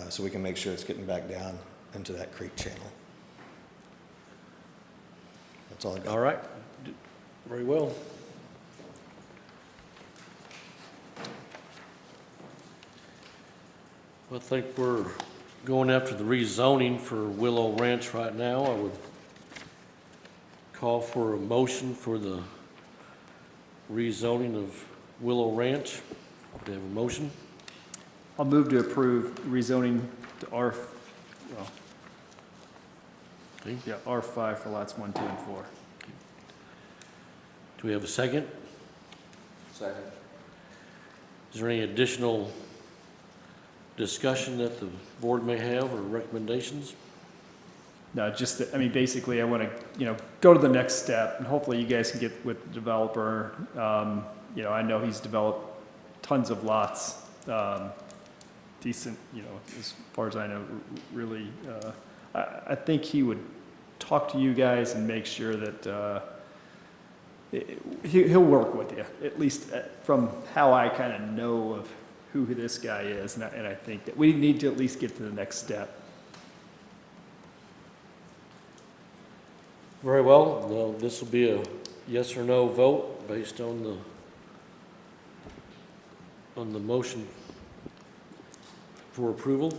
So we can make sure it's getting back down into that creek channel. That's all I got. All right. Very well. Well, I think we're going after the rezoning for Willow Ranch right now. I would call for a motion for the rezoning of Willow Ranch. Do you have a motion? I'll move to approve rezoning to R5 for lots 1, 2, and 4. Do we have a second? Second. Is there any additional discussion that the board may have or recommendations? No, just that, I mean, basically, I want to, you know, go to the next step, and hopefully you guys can get with the developer. You know, I know he's developed tons of lots, decent, you know, as far as I know, really. I think he would talk to you guys and make sure that he'll work with you, at least from how I kind of know of who this guy is, and I think that we need to at least get to the next step. Very well. Well, this will be a yes or no vote based on the motion for approval.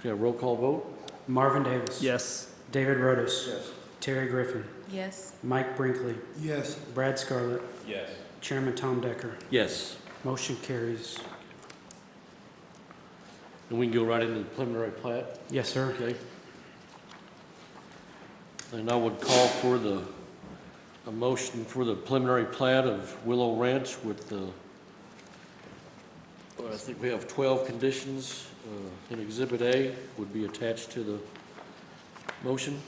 Okay, a roll call vote. Marvin Davis. Yes. David Rotis. Yes. Terry Griffin. Yes. Mike Brinkley. Yes. Brad Scarlett. Yes. Chairman Tom Decker. Yes. Motion carries. And we can go right into the preliminary plat. Yes, sir. Okay. And I would call for a motion for the preliminary plat of Willow Ranch with I think we have 12 conditions. In Exhibit A would be attached to the motion.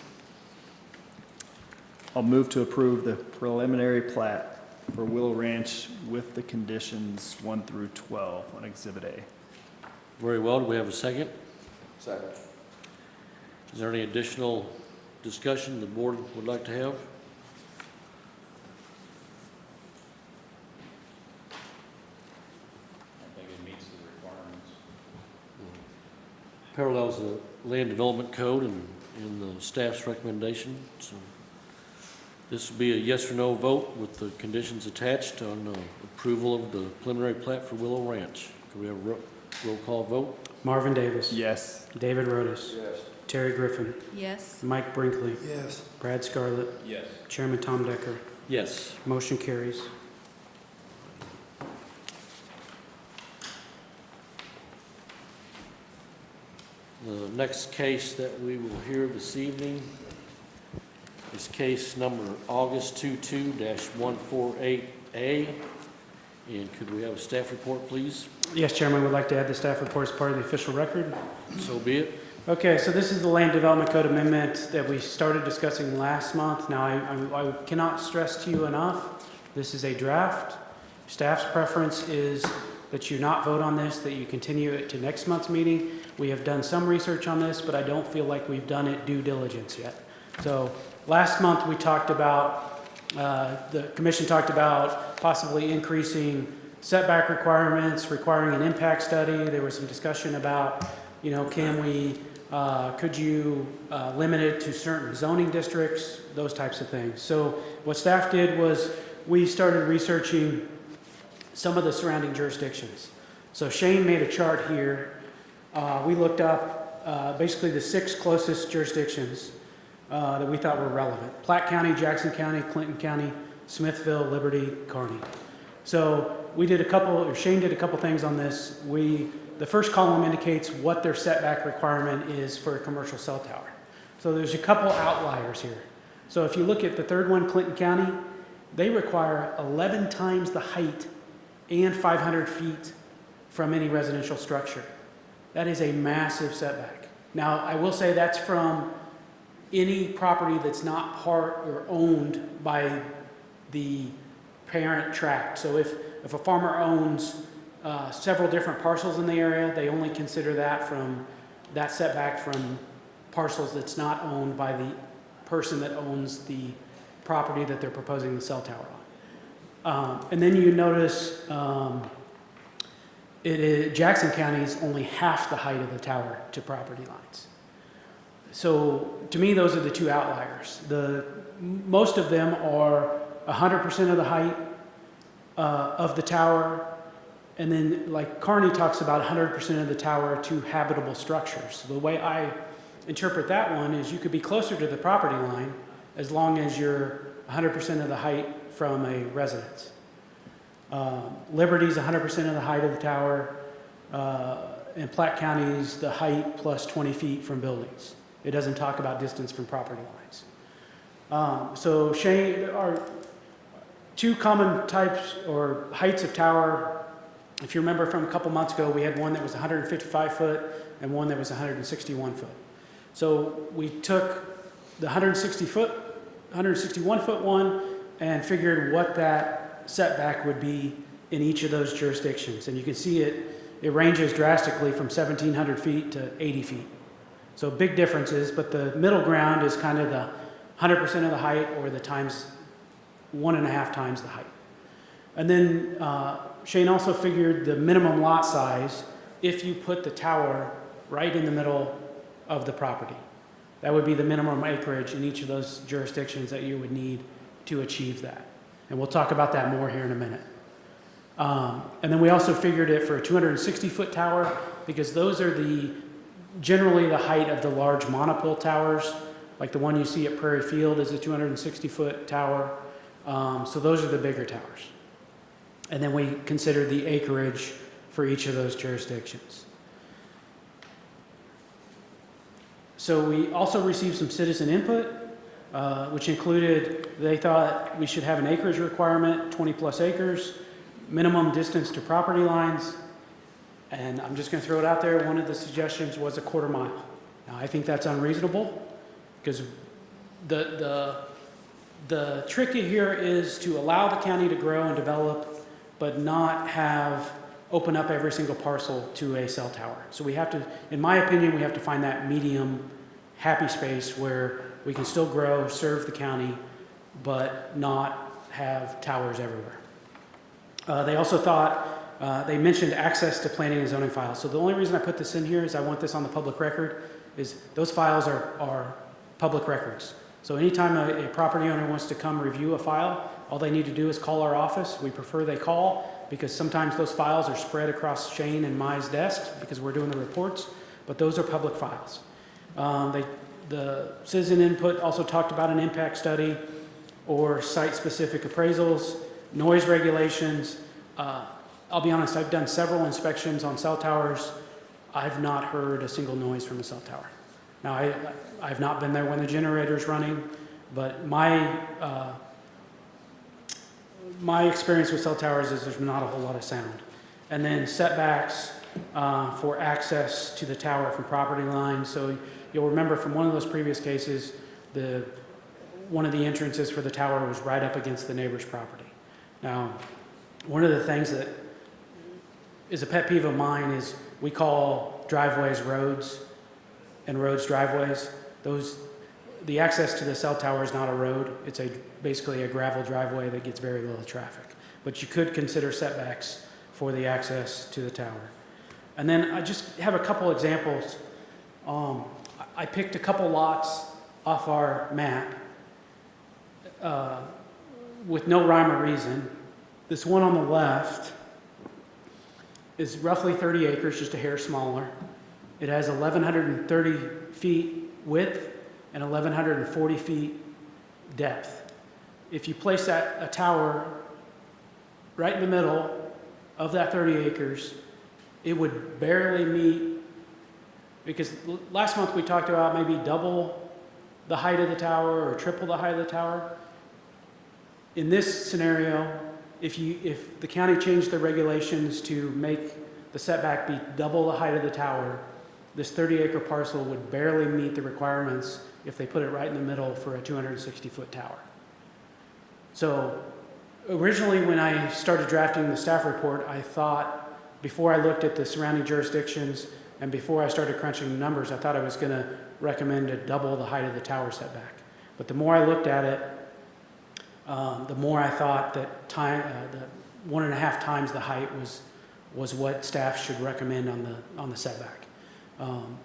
I'll move to approve the preliminary plat for Willow Ranch with the conditions 1 through 12 on Exhibit A. Very well. Do we have a second? Second. Is there any additional discussion the board would like to have? I think it meets the requirements. Parallels the land development code and the staff's recommendation. So this will be a yes or no vote with the conditions attached on approval of the preliminary plat for Willow Ranch. Can we have a roll call vote? Marvin Davis. Yes. David Rotis. Yes. Terry Griffin. Yes. Mike Brinkley. Yes. Brad Scarlett. Yes. Chairman Tom Decker. Yes. Motion carries. The next case that we will hear this evening is case number August 22-148A. And could we have a staff report, please? Yes, Chairman, would like to add the staff report as part of the official record. So be it. Okay, so this is the Land Development Code Amendment that we started discussing last month. Now, I cannot stress to you enough, this is a draft. Staff's preference is that you not vote on this, that you continue it to next month's meeting. We have done some research on this, but I don't feel like we've done it due diligence yet. So last month, we talked about, the commission talked about possibly increasing setback requirements, requiring an impact study. There was some discussion about, you know, could you limit it to certain zoning districts, those types of things. So what staff did was we started researching some of the surrounding jurisdictions. So Shane made a chart here. We looked up basically the 6 closest jurisdictions that we thought were relevant. Platte County, Jackson County, Clinton County, Smithville, Liberty, Kearney. So Shane did a couple things on this. The first column indicates what their setback requirement is for a commercial cell tower. So there's a couple outliers here. So if you look at the third one, Clinton County, they require 11 times the height and 500 feet from any residential structure. That is a massive setback. Now, I will say that's from any property that's not part or owned by the parent tract. So if a farmer owns several different parcels in the area, they only consider that setback from parcels that's not owned by the person that owns the property that they're proposing the cell tower on. And then you notice Jackson County is only half the height of the tower to property lines. So to me, those are the two outliers. Most of them are 100% of the height of the tower. And then like Kearney talks about 100% of the tower to habitable structures. So the way I interpret that one is you could be closer to the property line as long as you're 100% of the height from a residence. Liberty's 100% of the height of the tower. And Platte County's the height plus 20 feet from buildings. It doesn't talk about distance from property lines. So Shane, our two common types or heights of tower, if you remember from a couple months ago, we had one that was 155 foot and one that was 161 foot. So we took the 161 foot one and figured what that setback would be in each of those jurisdictions. And you can see it ranges drastically from 1,700 feet to 80 feet. So big differences, but the middle ground is kind of the 100% of the height or the 1.5 times the height. And then Shane also figured the minimum lot size if you put the tower right in the middle of the property. That would be the minimum acreage in each of those jurisdictions that you would need to achieve that. And we'll talk about that more here in a minute. And then we also figured it for a 260-foot tower because those are generally the height of the large monopole towers, like the one you see at Prairie Field is a 260-foot tower. So those are the bigger towers. And then we considered the acreage for each of those jurisdictions. So we also received some citizen input, which included they thought we should have an acreage requirement, 20 plus acres, minimum distance to property lines, and I'm just going to throw it out there. One of the suggestions was a 1/4 mile. Now, I think that's unreasonable because the tricky here is to allow the county to grow and develop, but not open up every single parcel to a cell tower. So we have to, in my opinion, we have to find that medium happy space where we can still grow, serve the county, but not have towers everywhere. They also thought, they mentioned access to planning and zoning files. So the only reason I put this in here is I want this on the public record, is those files are public records. So anytime a property owner wants to come review a file, all they need to do is call our office. We prefer they call because sometimes those files are spread across Shane and Mai's desks because we're doing the reports, but those are public files. The citizen input also talked about an impact study. or site-specific appraisals, noise regulations. I'll be honest, I've done several inspections on cell towers. I've not heard a single noise from a cell tower. Now, I've not been there when the generator's running, but my experience with cell towers is there's not a whole lot of sound. And then setbacks for access to the tower from property lines. So you'll remember from one of those previous cases, one of the entrances for the tower was right up against the neighbor's property. Now, one of the things that is a pet peeve of mine is we call driveways roads and roads driveways. The access to the cell tower is not a road. It's basically a gravel driveway that gets very little traffic. But you could consider setbacks for the access to the tower. And then I just have a couple examples. I picked a couple lots off our map with no rhyme or reason. This one on the left is roughly 30 acres, just a hair smaller. It has 1,130 feet width and 1,140 feet depth. If you place a tower right in the middle of that 30 acres, it would barely meet, because last month we talked about maybe double the height of the tower or triple the height of the tower. In this scenario, if the county changed the regulations to make the setback be double the height of the tower, this 30-acre parcel would barely meet the requirements if they put it right in the middle for a 260-foot tower. So originally when I started drafting the staff report, I thought, before I looked at the surrounding jurisdictions and before I started crunching the numbers, I thought I was going to recommend to double the height of the tower setback. But the more I looked at it, the more I thought that the 1.5 times the height was what staff should recommend on the setback.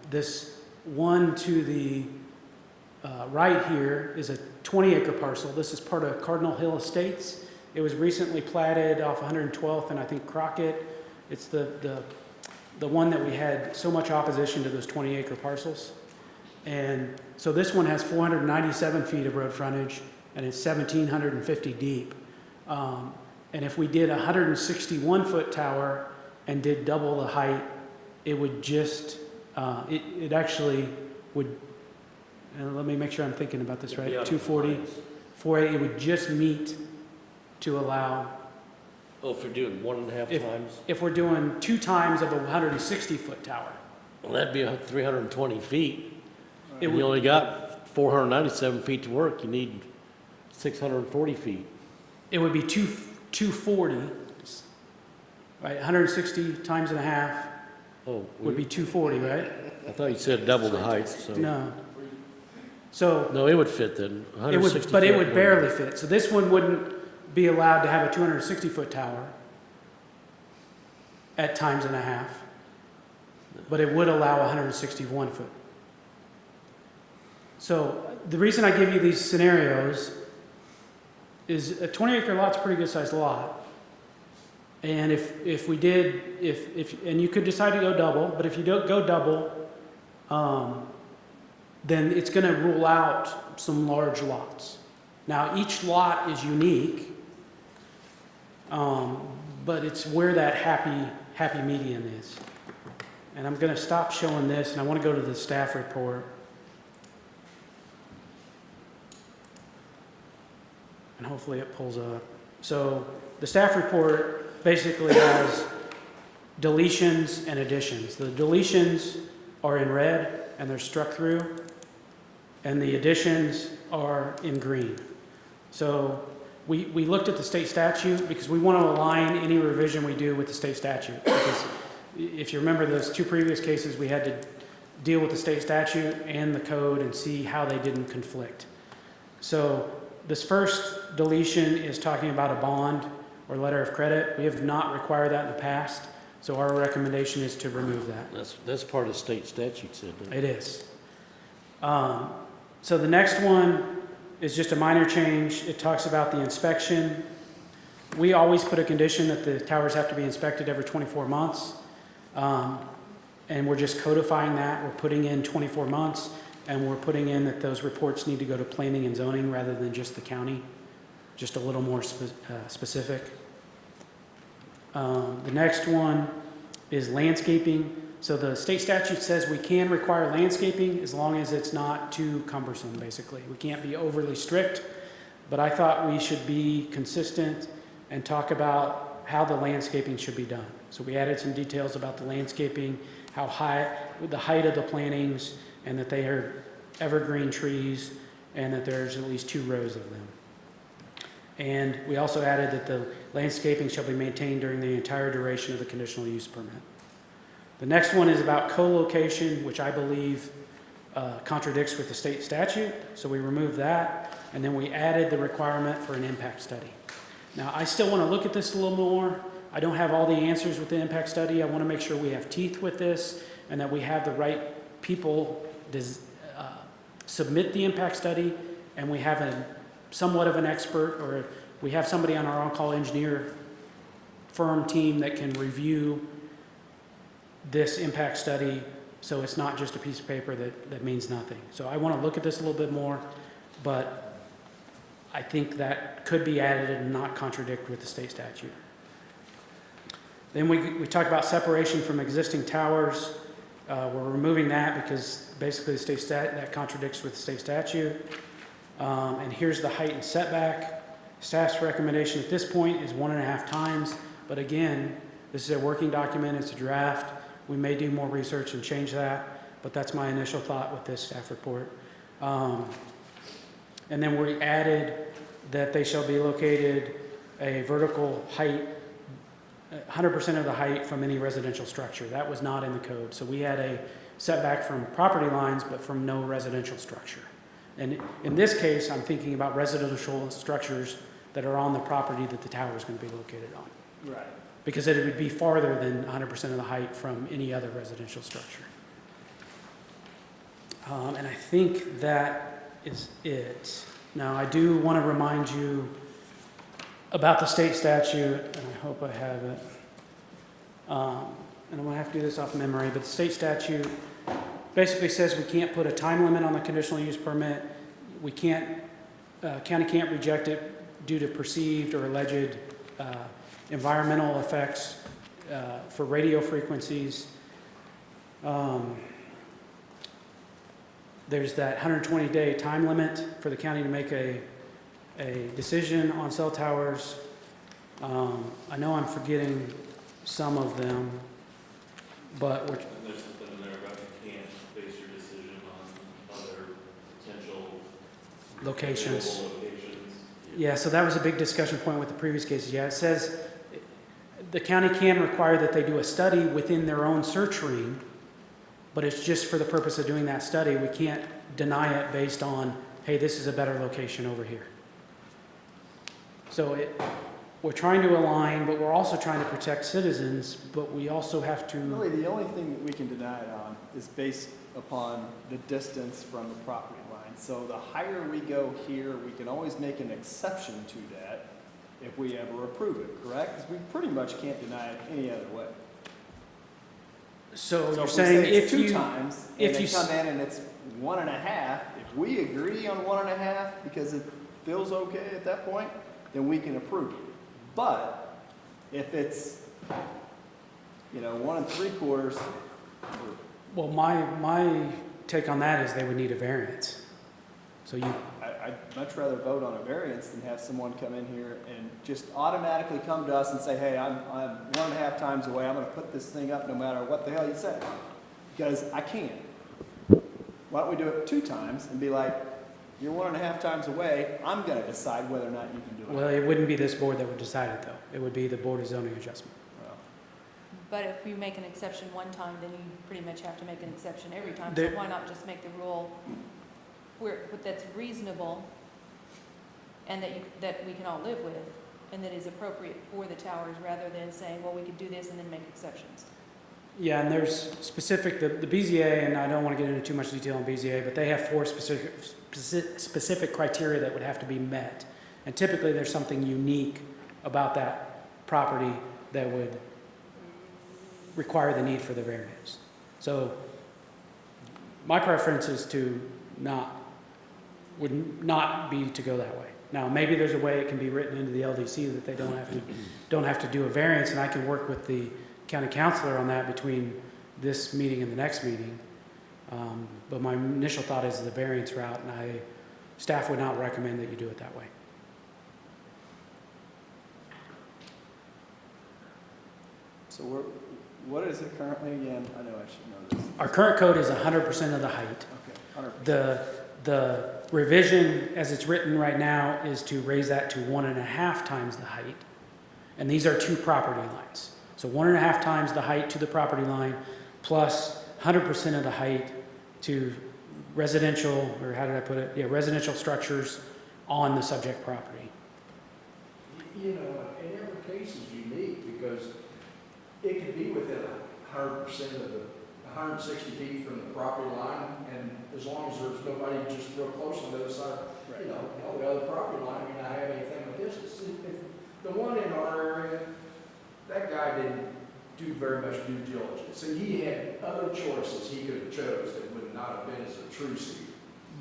This one to the right here is a 20-acre parcel. This is part of Cardinal Hill Estates. It was recently platted off 112th and I think Crockett. It's the one that we had so much opposition to those 20-acre parcels. And so this one has 497 feet of road frontage and it's 1,750 deep. And if we did a 161-foot tower and did double the height, it would just, it actually would, and let me make sure I'm thinking about this right, 240, 480, it would just meet to allow. Oh, if you're doing 1.5 times? If we're doing 2 times of a 160-foot tower. Well, that'd be 320 feet. It And would- you only got 497 feet to work. You need 640 feet. It would be 240, right? 160 times and a half Oh, would be 240, right? I thought you said double the height, so. No. So No, it would fit then. it 160 would, but it foot would barely fit. So this one wouldn't be allowed to have a 260-foot tower at times and a half, but it would allow a 161-foot. So the reason I give you these scenarios is a 20-acre lot's a pretty good-sized lot. And if we did, and you could decide to go double, but if you don't go double, then it's going to rule out some large lots. Now, each lot is unique, but it's where that happy median is. And I'm going to stop showing this, and I want to go to the staff report. And hopefully it pulls up. So the staff report basically has deletions and additions. The deletions are in red and they're struck through, and the additions are in green. So we looked at the state statute because we want to align any revision we do with the state statute. Because if you remember those 2 previous cases, we had to deal with the state statute and the code and see how they didn't conflict. So this first deletion is talking about a bond or letter of credit. We have not required that in the past, so our recommendation is to remove that. That's part of the state statute, said that. It is. So the next one is just a minor change. It talks about the inspection. We always put a condition that the towers have to be inspected every 24 months. And we're just codifying that. We're putting in 24 months, and we're putting in that those reports need to go to planning and zoning rather than just the county. just a little more specific. The next one is landscaping. So the state statute says we can require landscaping as long as it's not too cumbersome, basically. We can't be overly strict, but I thought we should be consistent and talk about how the landscaping should be done. So we added some details about the landscaping, how high, the height of the plantings, and that they are evergreen trees, and that there's at least 2 rows of them. And we also added that the landscaping shall be maintained during the entire duration of the conditional use permit. The next one is about co-location, which I believe contradicts with the state statute, so we removed that, and then we added the requirement for an impact study. Now, I still want to look at this a little more. I don't have all the answers with the impact study. I want to make sure we have teeth with this and that we have the right people submit the impact study, and we have somewhat of an expert, or we have somebody on our on-call engineer firm team that can review this impact study, so it's not just a piece of paper that means nothing. So I want to look at this a little bit more, but I think that could be added and not contradict with the state statute. Then we talk about separation from existing towers. We're removing that because basically the state that contradicts with the state statute. And here's the height and setback. Staff's recommendation at this point is 1.5 times, but again, this is a working document, it's a draft. We may do more research and change that, but that's my initial thought with this staff report. And then we added that they shall be located a vertical height, 100% of the height from any residential structure. That was not in the code. So we had a setback from property lines, but from no residential structure. And in this case, I'm thinking about residential structures that are on the property that the tower is going to be located on. Right. Because it would be farther than 100% of the height from any other residential structure. And I think that is it. Now, I do want to remind you about the state statute, and I hope I have it. And I'm going to have to do this off memory, but the state statute basically says we can't put a time limit on the conditional use permit. We can't, county can't reject it due to perceived or alleged environmental effects for radio frequencies. There's that 120-day time limit for the county to make a decision on cell towers. I know I'm forgetting some of them, but we're... And there's something in there about you can't base your decision on other potential locations. locations. Yeah, so that was a big discussion point with the previous cases. Yeah, it says the county can require that they do a study within their own search ring, but it's just for the purpose of doing that study. We can't deny it based on, hey, this is a better location over here. So we're trying to align, but we're also trying to protect citizens, but we also have to... Really, the only thing that we can deny it on is based upon the distance from the property line. So the higher we go here, we can always make an exception to that if we ever approve it, correct? Because we pretty much can't deny it any other way. So you're if we saying say it's if you... two times, and if they you come in and it's 1.5, if we agree on 1.5 because it feels okay at that point, then we can approve it. But if it's, 1 3/4, Well, my take on that is they would need a variance. So I'd much rather vote on a variance than have someone come in here and just automatically come to us and say, hey, I'm 1.5 times away. I'm going to put this thing up no matter what the hell you say. Because I can't. Why don't we do it 2 times and be like, you're 1.5 times away. I'm going to decide whether or not you can do it. Well, it wouldn't be this board that would decide it, though. It would be the Board of Zoning Adjustment. But if you make an exception one time, then you pretty much have to make an exception every time. There- So why not just make the rule that's reasonable and that we can all live with and that is appropriate for the towers rather than saying, well, we could do this and then make exceptions. Yeah, and there's specific, the BZA, and I don't want to get into too much detail on BZA, but they have 4 specific criteria that would have to be met. And typically there's something unique about that property that would require the need for the variance. So my preference is would not be to go that way. Now, maybe there's a way it can be written into the LDC that they don't have to do a variance, and I can work with the county councilor on that between this meeting and the next meeting. But my initial thought is the variance route, and staff would not recommend that you do it that way. So what is it currently again? I know I should know this. Our current code is 100% of the height. Okay, 100%. The revision, as it's written right now, is to raise that to 1.5 times the height. And these are two property lines. So 1.5 times the height to the property line, plus 100% of the height to residential, or how did I put it? Yeah, residential structures on the subject property. You know, and every case is unique because it could be within 100% of the 160 feet from the property line, and as long as there's nobody just real close on the other side, you know, the other property line may not have anything with this. The one in our area, that guy didn't do very much due diligence, and he had other choices he could have chose that would not have been as intrusive.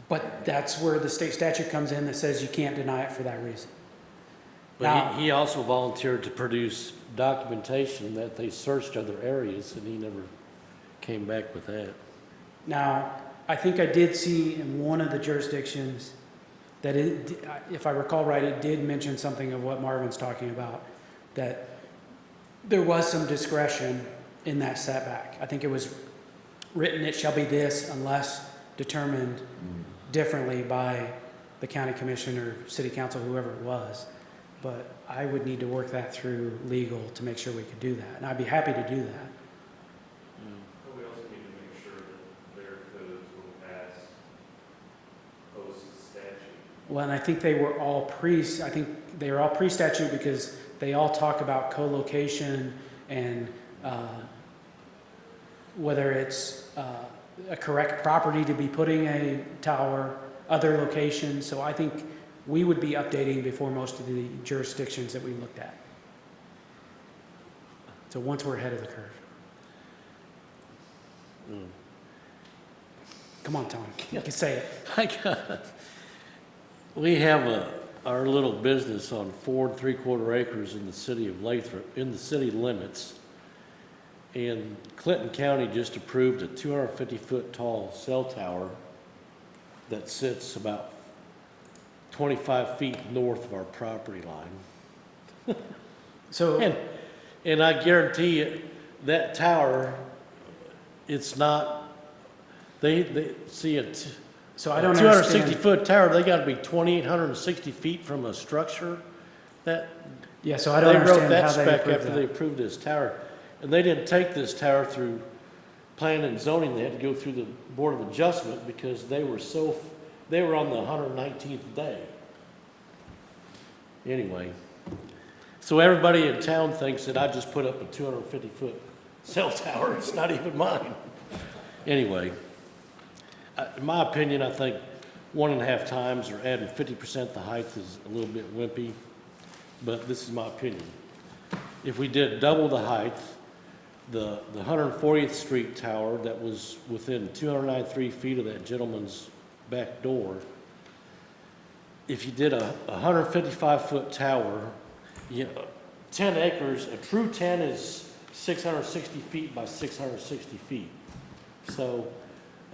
But that's where the state statute comes in that says you can't deny it for that reason. But he also volunteered to produce documentation that they searched other areas, and he never came back with that. Now, I think I did see in one of the jurisdictions that if I recall right, it did mention something of what Marvin's talking about, that there was some discretion in that setback. I think it was written, it shall be this unless determined differently by the county commission or city council, whoever it was. But I would need to work that through legal to make sure we could do that. And I'd be happy to do that. But we also need to make sure that their codes will pass post-statute. Well, and I think they were all pre-statute because they all talk about co-location and whether it's a correct property to be putting a tower, other locations. So I think we would be updating before most of the jurisdictions that we looked at. So once we're ahead of the curve. Come on, Tony, you can say it. We have our little business on 4 3/4 acres in the city of Lathrop, in the city limits. And Clinton County just approved a 250-foot tall cell tower that sits about 25 feet north of our property line. So, And I guarantee you, that tower, it's not, they see it. so I don't 260-foot tower, they gotta be 2,860 feet from a structure. That, Yeah, so I don't they wrote understand that how they spec approved after that. they approved this tower. And they didn't take this tower through planning and zoning, they had to go through the Board of Adjustment because they were on the 119th day. Anyway, so everybody in town thinks that I just put up a 250-foot cell tower. It's not even mine. Anyway, in my opinion, I think 1.5 times or adding 50% the height is a little bit wimpy, but this is my opinion. If we did double the height, the 140th Street tower that was within 293 feet of that gentleman's back door, if you did a 155-foot tower, 10 acres, a true 10 is 660 feet by 660 feet. So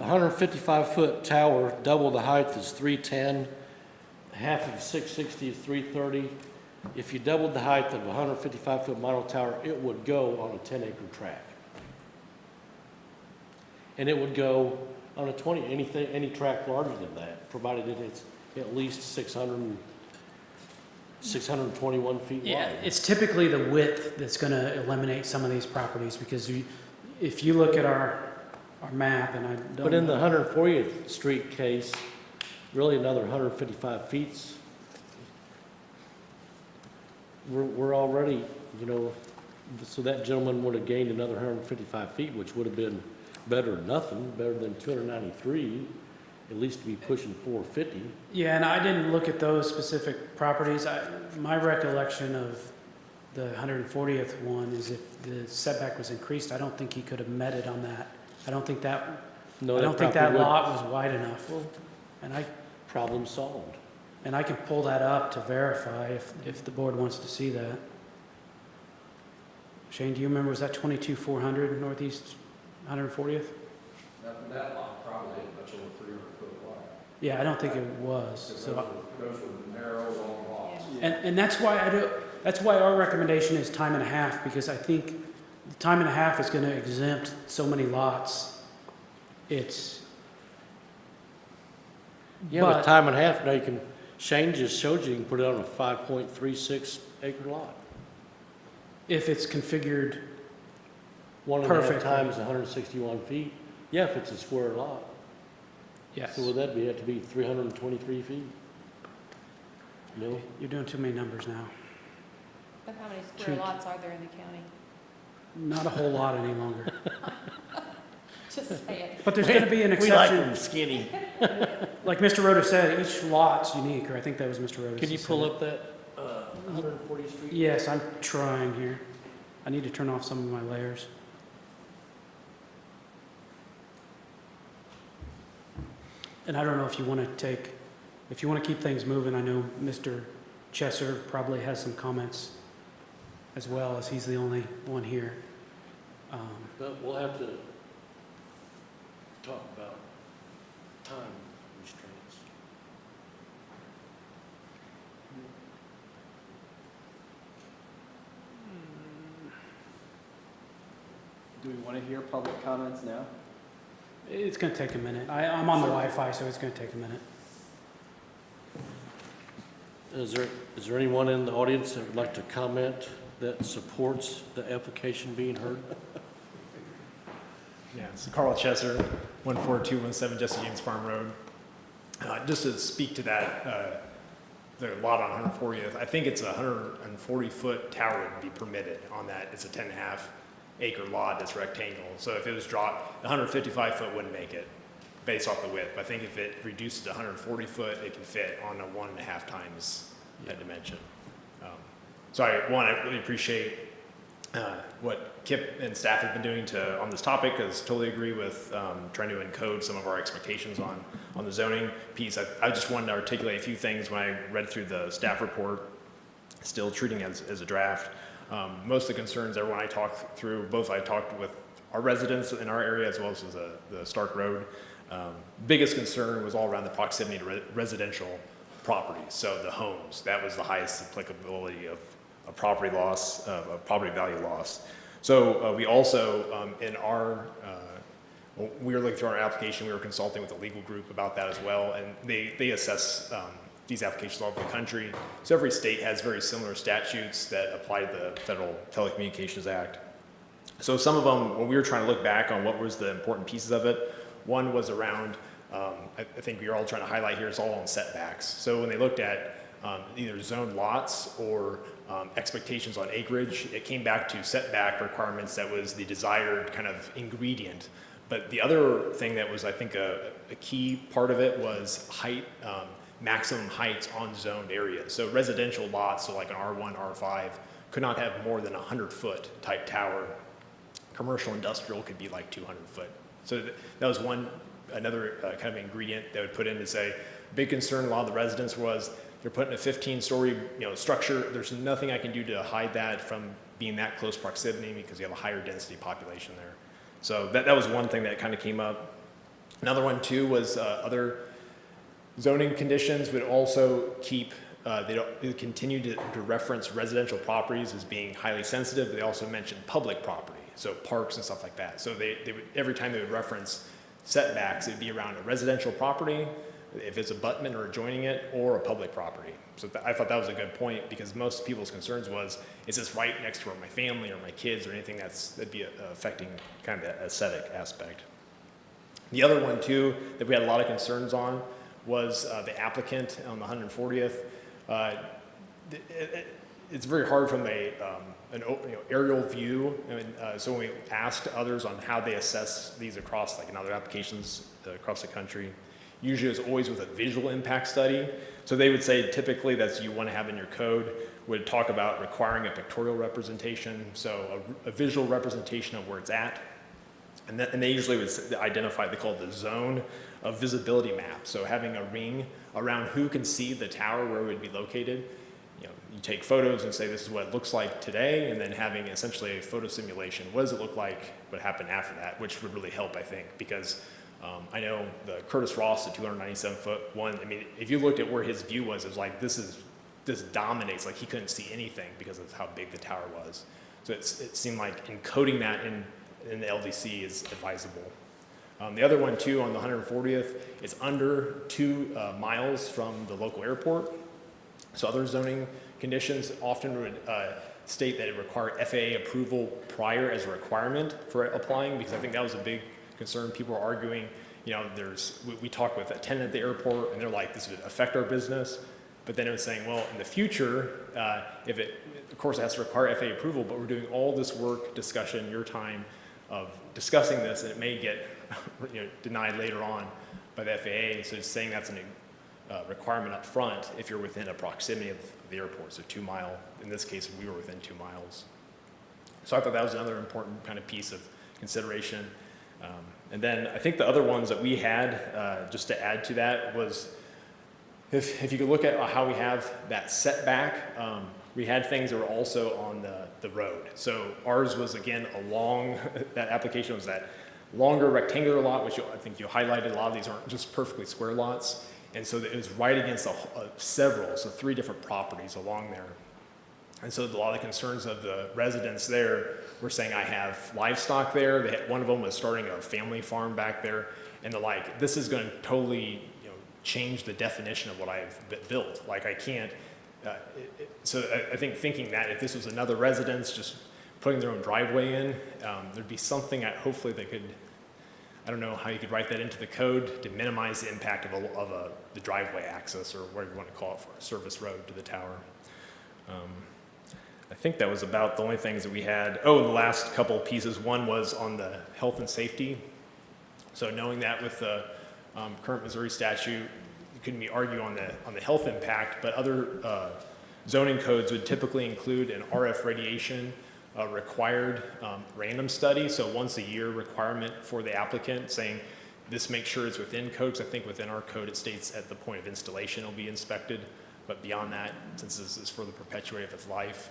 a 155-foot tower, double the height is 310, half of 660 is 330. If you doubled the height of a 155-foot model tower, it would go on a 10-acre tract. And it would go on a any tract larger than that, provided it's at least 621 feet wide. Yeah, it's typically the width that's going to eliminate some of these properties because if you look at our map, and I don't. But in the 140th Street case, really another 155 feet. We're already, so that gentleman would have gained another 155 feet, which would have been better than nothing, better than 293. At least to be pushing 450. Yeah, and I didn't look at those specific properties. My recollection of the 140th one is if the setback was increased, I don't think he could have met it on that. I don't think that lot was wide enough. Well, And problem solved. And I can pull that up to verify if the board wants to see that. Shane, do you remember, was that 22,400 Northeast 140th? Nothing that long, probably much over 300 foot wide. Yeah, I don't think it was, Because so. those were narrow, long lots. And that's why our recommendation is time and a half, because I think the time and a half is gonna exempt so many lots. It's. Yeah, but time and a half, now you can, Shane just showed you can put it on a 5.36 acre lot. If it's configured, 1.5 Perfect. times 161 feet. Yeah, if it's a square lot. yes. So would that be, have to be 323 feet? No? You're doing too many numbers now. But how many square Two. lots are there in the county? Not a whole lot any longer. Just saying. But there's gonna be an We like exception. them skinny. Like Mr. Rhoda said, each lot's unique, or I think that was Mr. Rhoda. Can you pull up that 140th Street? Yes, I'm trying here. I need to turn off some of my layers. And I don't know if you want to keep things moving. I know Mr. Chesser probably has some comments as well, as he's the only one here. But we'll have to talk about time restraints. Do we want to hear public comments now? It's going to take a minute. I'm on the Wi-Fi, so it's going to take a minute. Is there anyone in the audience that would like to comment that supports the application being heard? Yeah, so Carl Chesser, 14217 Jesse James Farm Road. Just to speak to that, the lot on 140th, I think it's a 140-foot tower would be permitted on that. It's a 10.5 acre lot that's rectangle. So if it was dropped, the 155 foot wouldn't make it based off the width. But I think if it reduces to 140 foot, it can fit on a 1.5 times that dimension. So I really appreciate what Kip and staff have been doing on this topic. I totally agree with trying to encode some of our expectations on the zoning piece. I just wanted to articulate a few things when I read through the staff report, still treating it as a draft. Most of the concerns, everyone I talked through, both I talked with our residents in our area as well as the Stark Road. Biggest concern was all around the proximity to residential properties, so the homes. That was the highest applicability of a property loss, a property value loss. So we also, we were looking through our application, we were consulting with a legal group about that as well, and they assess these applications all over the country. So every state has very similar statutes that apply to the Federal Telecommunications Act. So some of them, when we were trying to look back on what was the important pieces of it, one was around, I think we are all trying to highlight here, is all on setbacks. So when they looked at either zoned lots or expectations on acreage, it came back to setback requirements that was the desired kind of ingredient. But the other thing that was, I think, a key part of it was height, maximum heights on zoned areas. So residential lots, so like an R1, R5, could not have more than 100-foot type tower. Commercial industrial could be like 200 foot. So that was another kind of ingredient that would put in to say, big concern a lot of the residents was they're putting a 15-story structure. There's nothing I can do to hide that from being that close proximity because you have a higher density population there. So that was one thing that kind of came up. Another one too was other zoning conditions would also keep, they continue to reference residential properties as being highly sensitive. They also mentioned public property, so parks and stuff like that. So they would, every time they would reference setbacks, it'd be around a residential property, if it's abutment or adjoining it, or a public property. So I thought that was a good point because most people's concerns was, is this right next to where my family or my kids or anything that'd be affecting kind of the aesthetic aspect. The other one too that we had a lot of concerns on was the applicant on the 140th. It's very hard from an aerial view. I mean, so when we asked others on how they assess these across, like in other applications across the country, usually it's always with a visual impact study. So they would say typically that's you want to have in your code would talk about requiring a pictorial representation, so a visual representation of where it's at. And they usually would identify, they call it the zone a visibility map. So having a ring around who can see the tower, where it would be located. You know, you take photos and say this is what it looks like today, and then having essentially a photo simulation. What does it look like? What happened after that? Which would really help, I think, because I know the Curtis Ross, the 297-foot one. I mean, if you looked at where his view was, it was like this dominates. Like he couldn't see anything because of how big the tower was. So it seemed like encoding that in the LDC is advisable. The other one too, on the 140th, is under 2 miles from the local airport. So other zoning conditions often would state that it require FAA approval prior as a requirement for applying, because I think that was a big concern. People are arguing, you know, we talked with a tenant at the airport and they're like, this would affect our business. But then it was saying, well, in the future, of course it has to require FAA approval, but we're doing all this work, discussion, your time of discussing this, and it may get denied later on by the FAA. So it's saying that's a requirement up front if you're within a proximity of the airport. So 2 mile, in this case, we were within 2 miles. So I thought that was another important kind of piece of consideration. And then I think the other ones that we had, just to add to that, was if you could look at how we have that setback, we had things that were also on the road. So ours was, again, that application was that longer rectangular lot, which I think you highlighted. A lot of these aren't just perfectly square lots. And so it was right against several, so 3 different properties along there. And so a lot of the concerns of the residents there were saying, I have livestock there. One of them was starting a family farm back there. And they're like, this is going to totally change the definition of what I've built. Like I can't, so I think thinking that if this was another residence just putting their own driveway in, there'd be something hopefully they could, I don't know how you could write that into the code to minimize the impact of the driveway access, or whatever you want to call it, for a service road to the tower. I think that was about the only things that we had. Oh, the last couple of pieces. One was on the health and safety. So knowing that with the current Missouri statute, you couldn't argue on the health impact, but other zoning codes would typically include an RF radiation required random study. So once a year requirement for the applicant, saying this makes sure it's within code. 'Cause I think within our code it states at the point of installation it'll be inspected, but beyond that, since this is for the perpetuity of its life,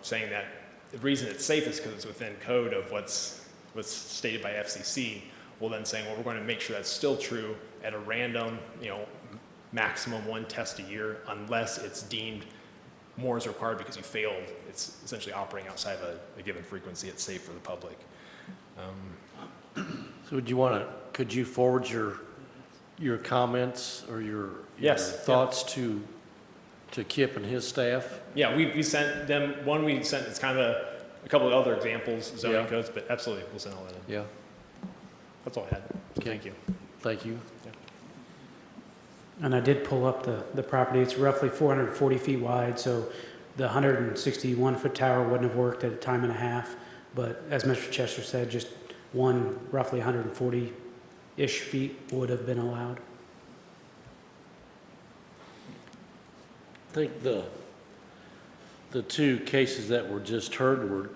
saying that the reason it's safe is because it's within code of what's stated by FCC. Well, then saying, well, we're going to make sure that's still true at a random, maximum 1 test a year, unless it's deemed more is required because you failed. It's essentially operating outside of a given frequency. It's safe for the public. So could you forward your comments or your thoughts to Kip and his staff? Yeah, we sent them, it's kind of a couple of other examples, zoning codes, but absolutely, we'll send all that in. Yeah. That's all I had. Okay. Thank you. Thank you. And I did pull up the property. It's roughly 440 feet wide, so the 161-foot tower wouldn't have worked at a time and a half. But as Mr. Chester said, just one roughly 140-ish feet would have been allowed. I think the 2 cases that were just heard were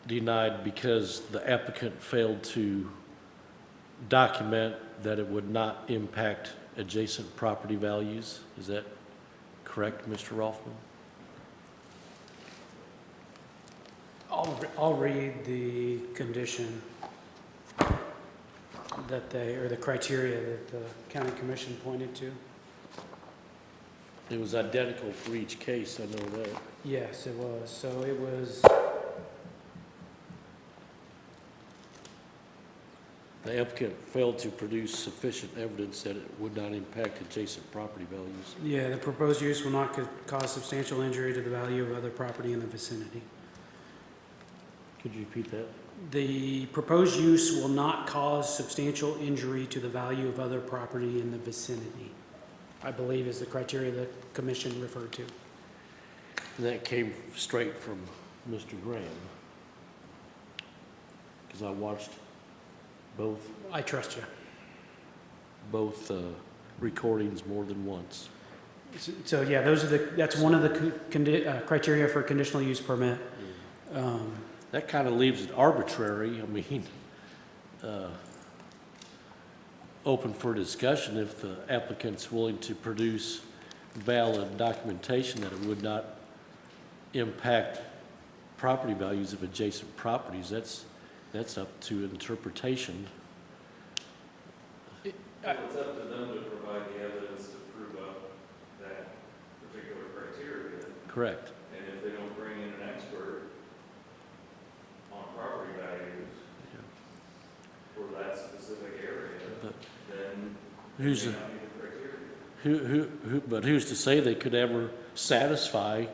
denied because the applicant failed to document that it would not impact adjacent property values. Is that correct, Mr. Rothman? I'll read the condition or the criteria that the county commission pointed to. It was identical for each case, I know that. Yes, it was. So it was, The applicant failed to produce sufficient evidence that it would not impact adjacent property values. yeah, the proposed use will not cause substantial injury to the value of other property in the vicinity. Could you repeat that? The proposed use will not cause substantial injury to the value of other property in the vicinity, I believe is the criteria the commission referred to. And that came straight from Mr. Graham, because I watched both I trust you. recordings more than once. So yeah, that's one of the criteria for a conditional use permit. That kind of leaves it arbitrary. I mean, open for discussion if the applicant's willing to produce valid documentation that it would not impact property values of adjacent properties. That's up to interpretation. Well, it's up to them to provide the evidence to prove up that particular criteria. Correct. And if they don't bring in an expert on property values for that specific area, But then who's they the- may not meet the criteria. But who's to say they could ever satisfy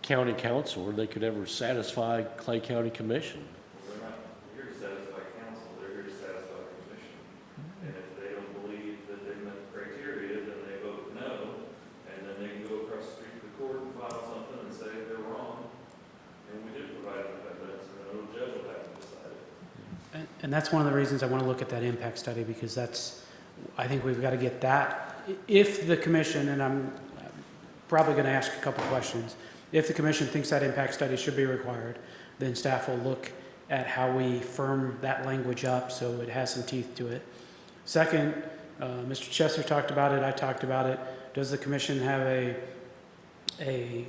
county council, or they could ever satisfy Clay County Commission? Well, they're not here to satisfy council, they're here to satisfy the commission. And if they don't believe that they met the criteria, then they vote no, and then they can go across the street to the court and file something and say they're wrong, and we did provide enough evidence, and then the judge will have to decide it. And that's one of the reasons I want to look at that impact study, because I think we've got to get that. If the commission, and I'm probably going to ask a couple questions, if the commission thinks that impact study should be required, then staff will look at how we firm that language up so it has some teeth to it. Second, Mr. Chester talked about it, I talked about it. Does the commission have a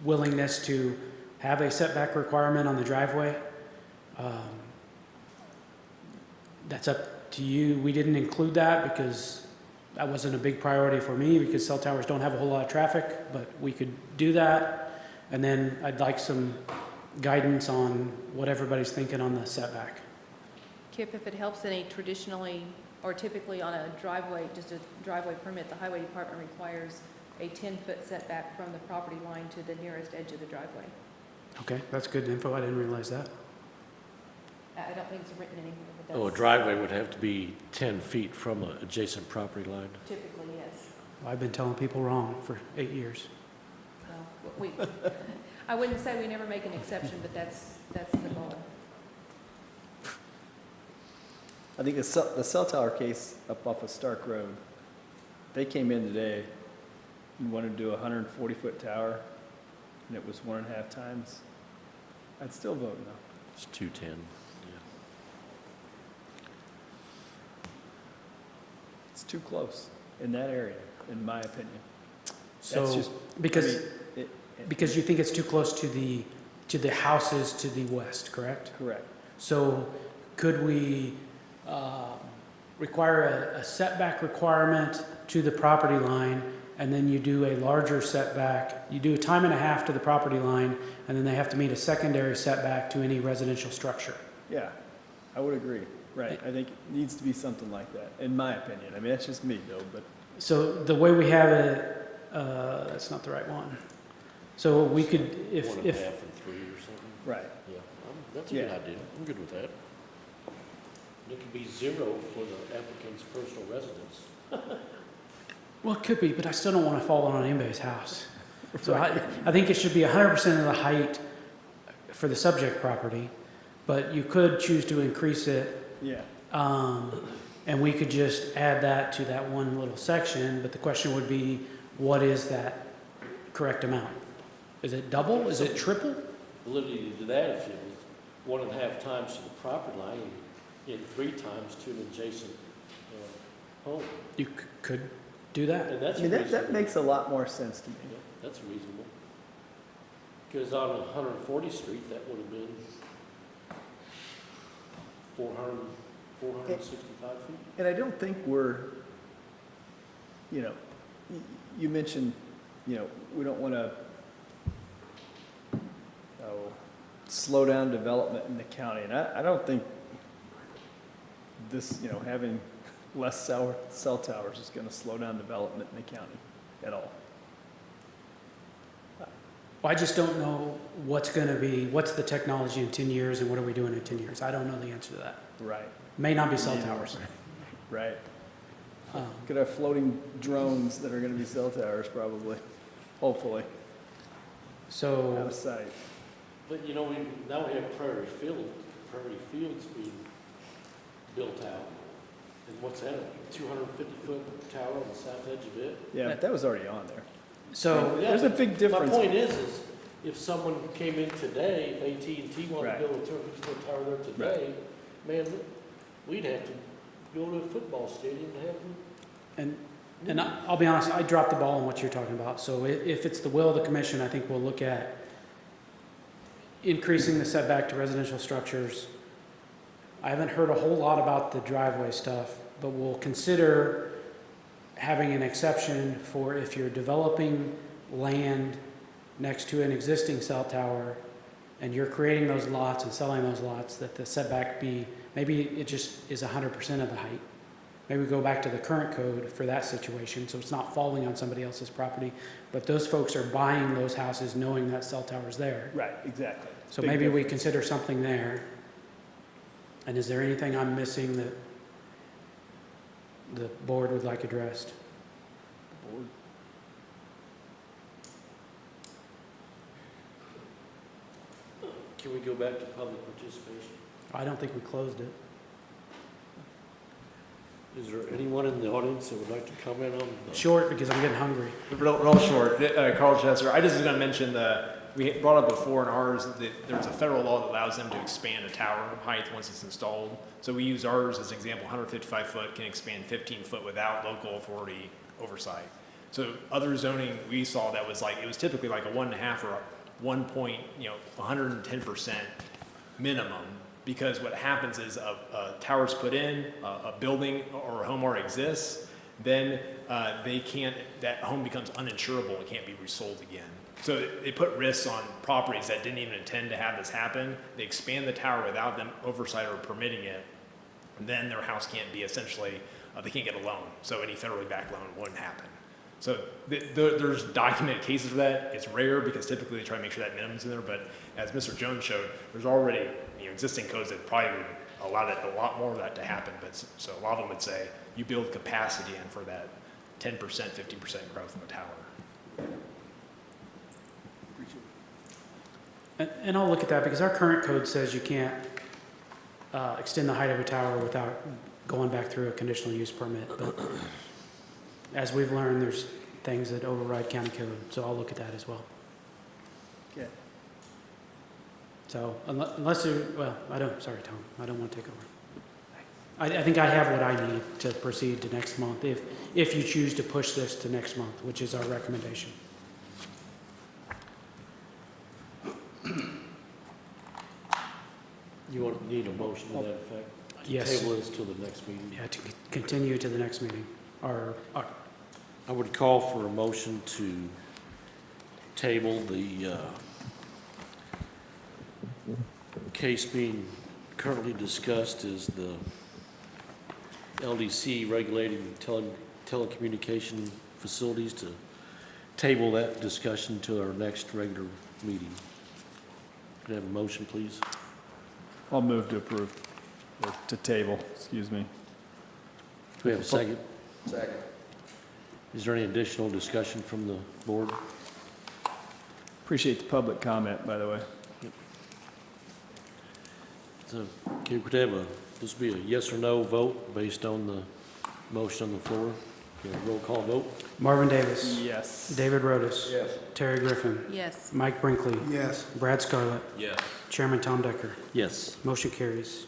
willingness to have a setback requirement on the driveway? That's up to you. We didn't include that because that wasn't a big priority for me, because cell towers don't have a whole lot of traffic, but we could do that. And then I'd like some guidance on what everybody's thinking on the setback. Kip, if it helps any, traditionally or typically on a driveway, just a driveway permit, the highway department requires a 10-foot setback from the property line to the nearest edge of the driveway. Okay, that's good info. I didn't realize that. I don't think it's written anywhere, but that's. Oh, a driveway would have to be 10 feet from an adjacent property line. Typically, yes. I've been telling people wrong for 8 years. Well, I wouldn't say we never make an exception, but that's the goal. I think the cell tower case up off of Stark Road, they came in today and wanted to do a 140-foot tower, and it was 1.5 times. I'd still vote no. It's 210, yeah. It's too close in that area, in my opinion. So, That's just, because, I mean, because you think it's too close to the houses to the west, correct? correct. So could we require a setback requirement to the property line, and then you do a larger setback, you do a 1.5 times to the property line, and then they have to meet a secondary setback to any residential structure? Yeah, I would agree. Right. I think it needs to be something like that, in my opinion. I mean, that's just me, though, but So the way we have it, that's not the right one. So we could, 1.5 and 3 or something. right. Yeah, that's a good Yeah. idea. I'm good with that. It could be 0 for the applicant's personal residence. well, it could be, but I still don't want to fall on anybody's house. So I think it should be 100% of the height for the subject property, but you could choose to increase it. Yeah. And we could just add that to that one little section, but the question would be, what is that correct amount? Is it double? Is it triple? Validity to that if it was 1.5 times to the property line and 3 times to an adjacent home. You could do that. And that's I mean, that reasonable. makes a lot more sense to me. Yeah, that's reasonable. Because on 140th Street, that would have been 465 feet. And I don't think we're, you mentioned, we don't want to slow down development in the county. And I don't think this, having less cell towers is going to slow down development in the county at all. Well, I just don't know what's the technology in 10 years and what are we doing in 10 years? I don't know the answer to that. Right. May not be cell towers. Right. Could have floating drones that are going to be cell towers probably, hopefully, out So, of sight. But now we have prairie fields being built out. And what's that, a 250-foot tower on the south edge of it? Yeah, but that was already on there. so Yeah, There's a but big difference. My point is if someone came in today, if AT&T wanted Right. to build a 250-foot tower there today, man, we'd have to go to a football stadium to have them. And I'll be honest, I dropped the ball on what you're talking about. So if it's the will of the commission, I think we'll look at increasing the setback to residential structures. I haven't heard a whole lot about the driveway stuff, but we'll consider having an exception for if you're developing land next to an existing cell tower and you're creating those lots and selling those lots, that the setback be, maybe it just is 100% of the height. Maybe we go back to the current code for that situation, so it's not falling on somebody else's property, but those folks are buying those houses knowing that cell tower's there. Right, exactly. So Big maybe we difference. consider something there. And is there anything I'm missing that the board would like addressed? Can we go back to public participation? I don't think we closed it. Is there anyone in the audience that would like to comment on the? Short, because I'm getting hungry. Real short, Carl Chesser, I just was gonna mention we brought up before in ours that there's a federal law that allows them to expand a tower height once it's installed. So we use ours as an example, 155 foot can expand 15 foot without local authority oversight. So other zoning we saw that was like, it was typically like a 1.5 or 1 point, 110% minimum. Because what happens is a tower's put in, a building or a home already exists, then that home becomes uninsurable and can't be resold again. So they put risks on properties that didn't even intend to have this happen. They expand the tower without them oversight or permitting it. And then their house can't be essentially, they can't get a loan. So any federally backed loan wouldn't happen. So there's documented cases for that. It's rare because typically they try to make sure that minimum's in there. But as Mr. Jones showed, there's already existing codes that probably would allow that, a lot more of that to happen. But so a lot of them would say you build capacity in for that 10%, 15% growth in the tower. And I'll look at that because our current code says you can't extend the height of a tower without going back through a conditional use permit. But as we've learned, there's things that override county code, so I'll look at that as well. Okay. So unless you, well, sorry, Tom, I don't want to take over. I think I have what I need to proceed to next month if you choose to push this to next month, which is our recommendation. You need a motion to that effect? Yes. Table this till the next meeting? Yeah, to continue to the next meeting. I would call for a motion to table the case being currently discussed is the LDC regulating telecommunication facilities, to table that discussion to our next regular meeting. Could I have a motion, please? I'll move to approve, or to table, excuse me. Do we have a second? Second. Is there any additional discussion from the board? Appreciate the public comment, by the way. So, okay, could I have this would be a yes or no vote based on the motion on the floor? Okay, roll call vote. Marvin Davis. Yes. David Rotis. Yes. Terry Griffin. Yes. Mike Brinkley. Yes. Brad Scarlett. Yes. Chairman Tom Decker. Yes. Motion carries.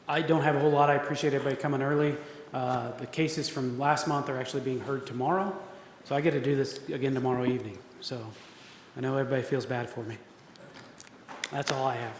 I don't have a whole lot. I appreciate everybody coming early. The cases from last month are actually being heard tomorrow, so I get to do this again tomorrow evening. So I know everybody feels bad for me. That's all I have.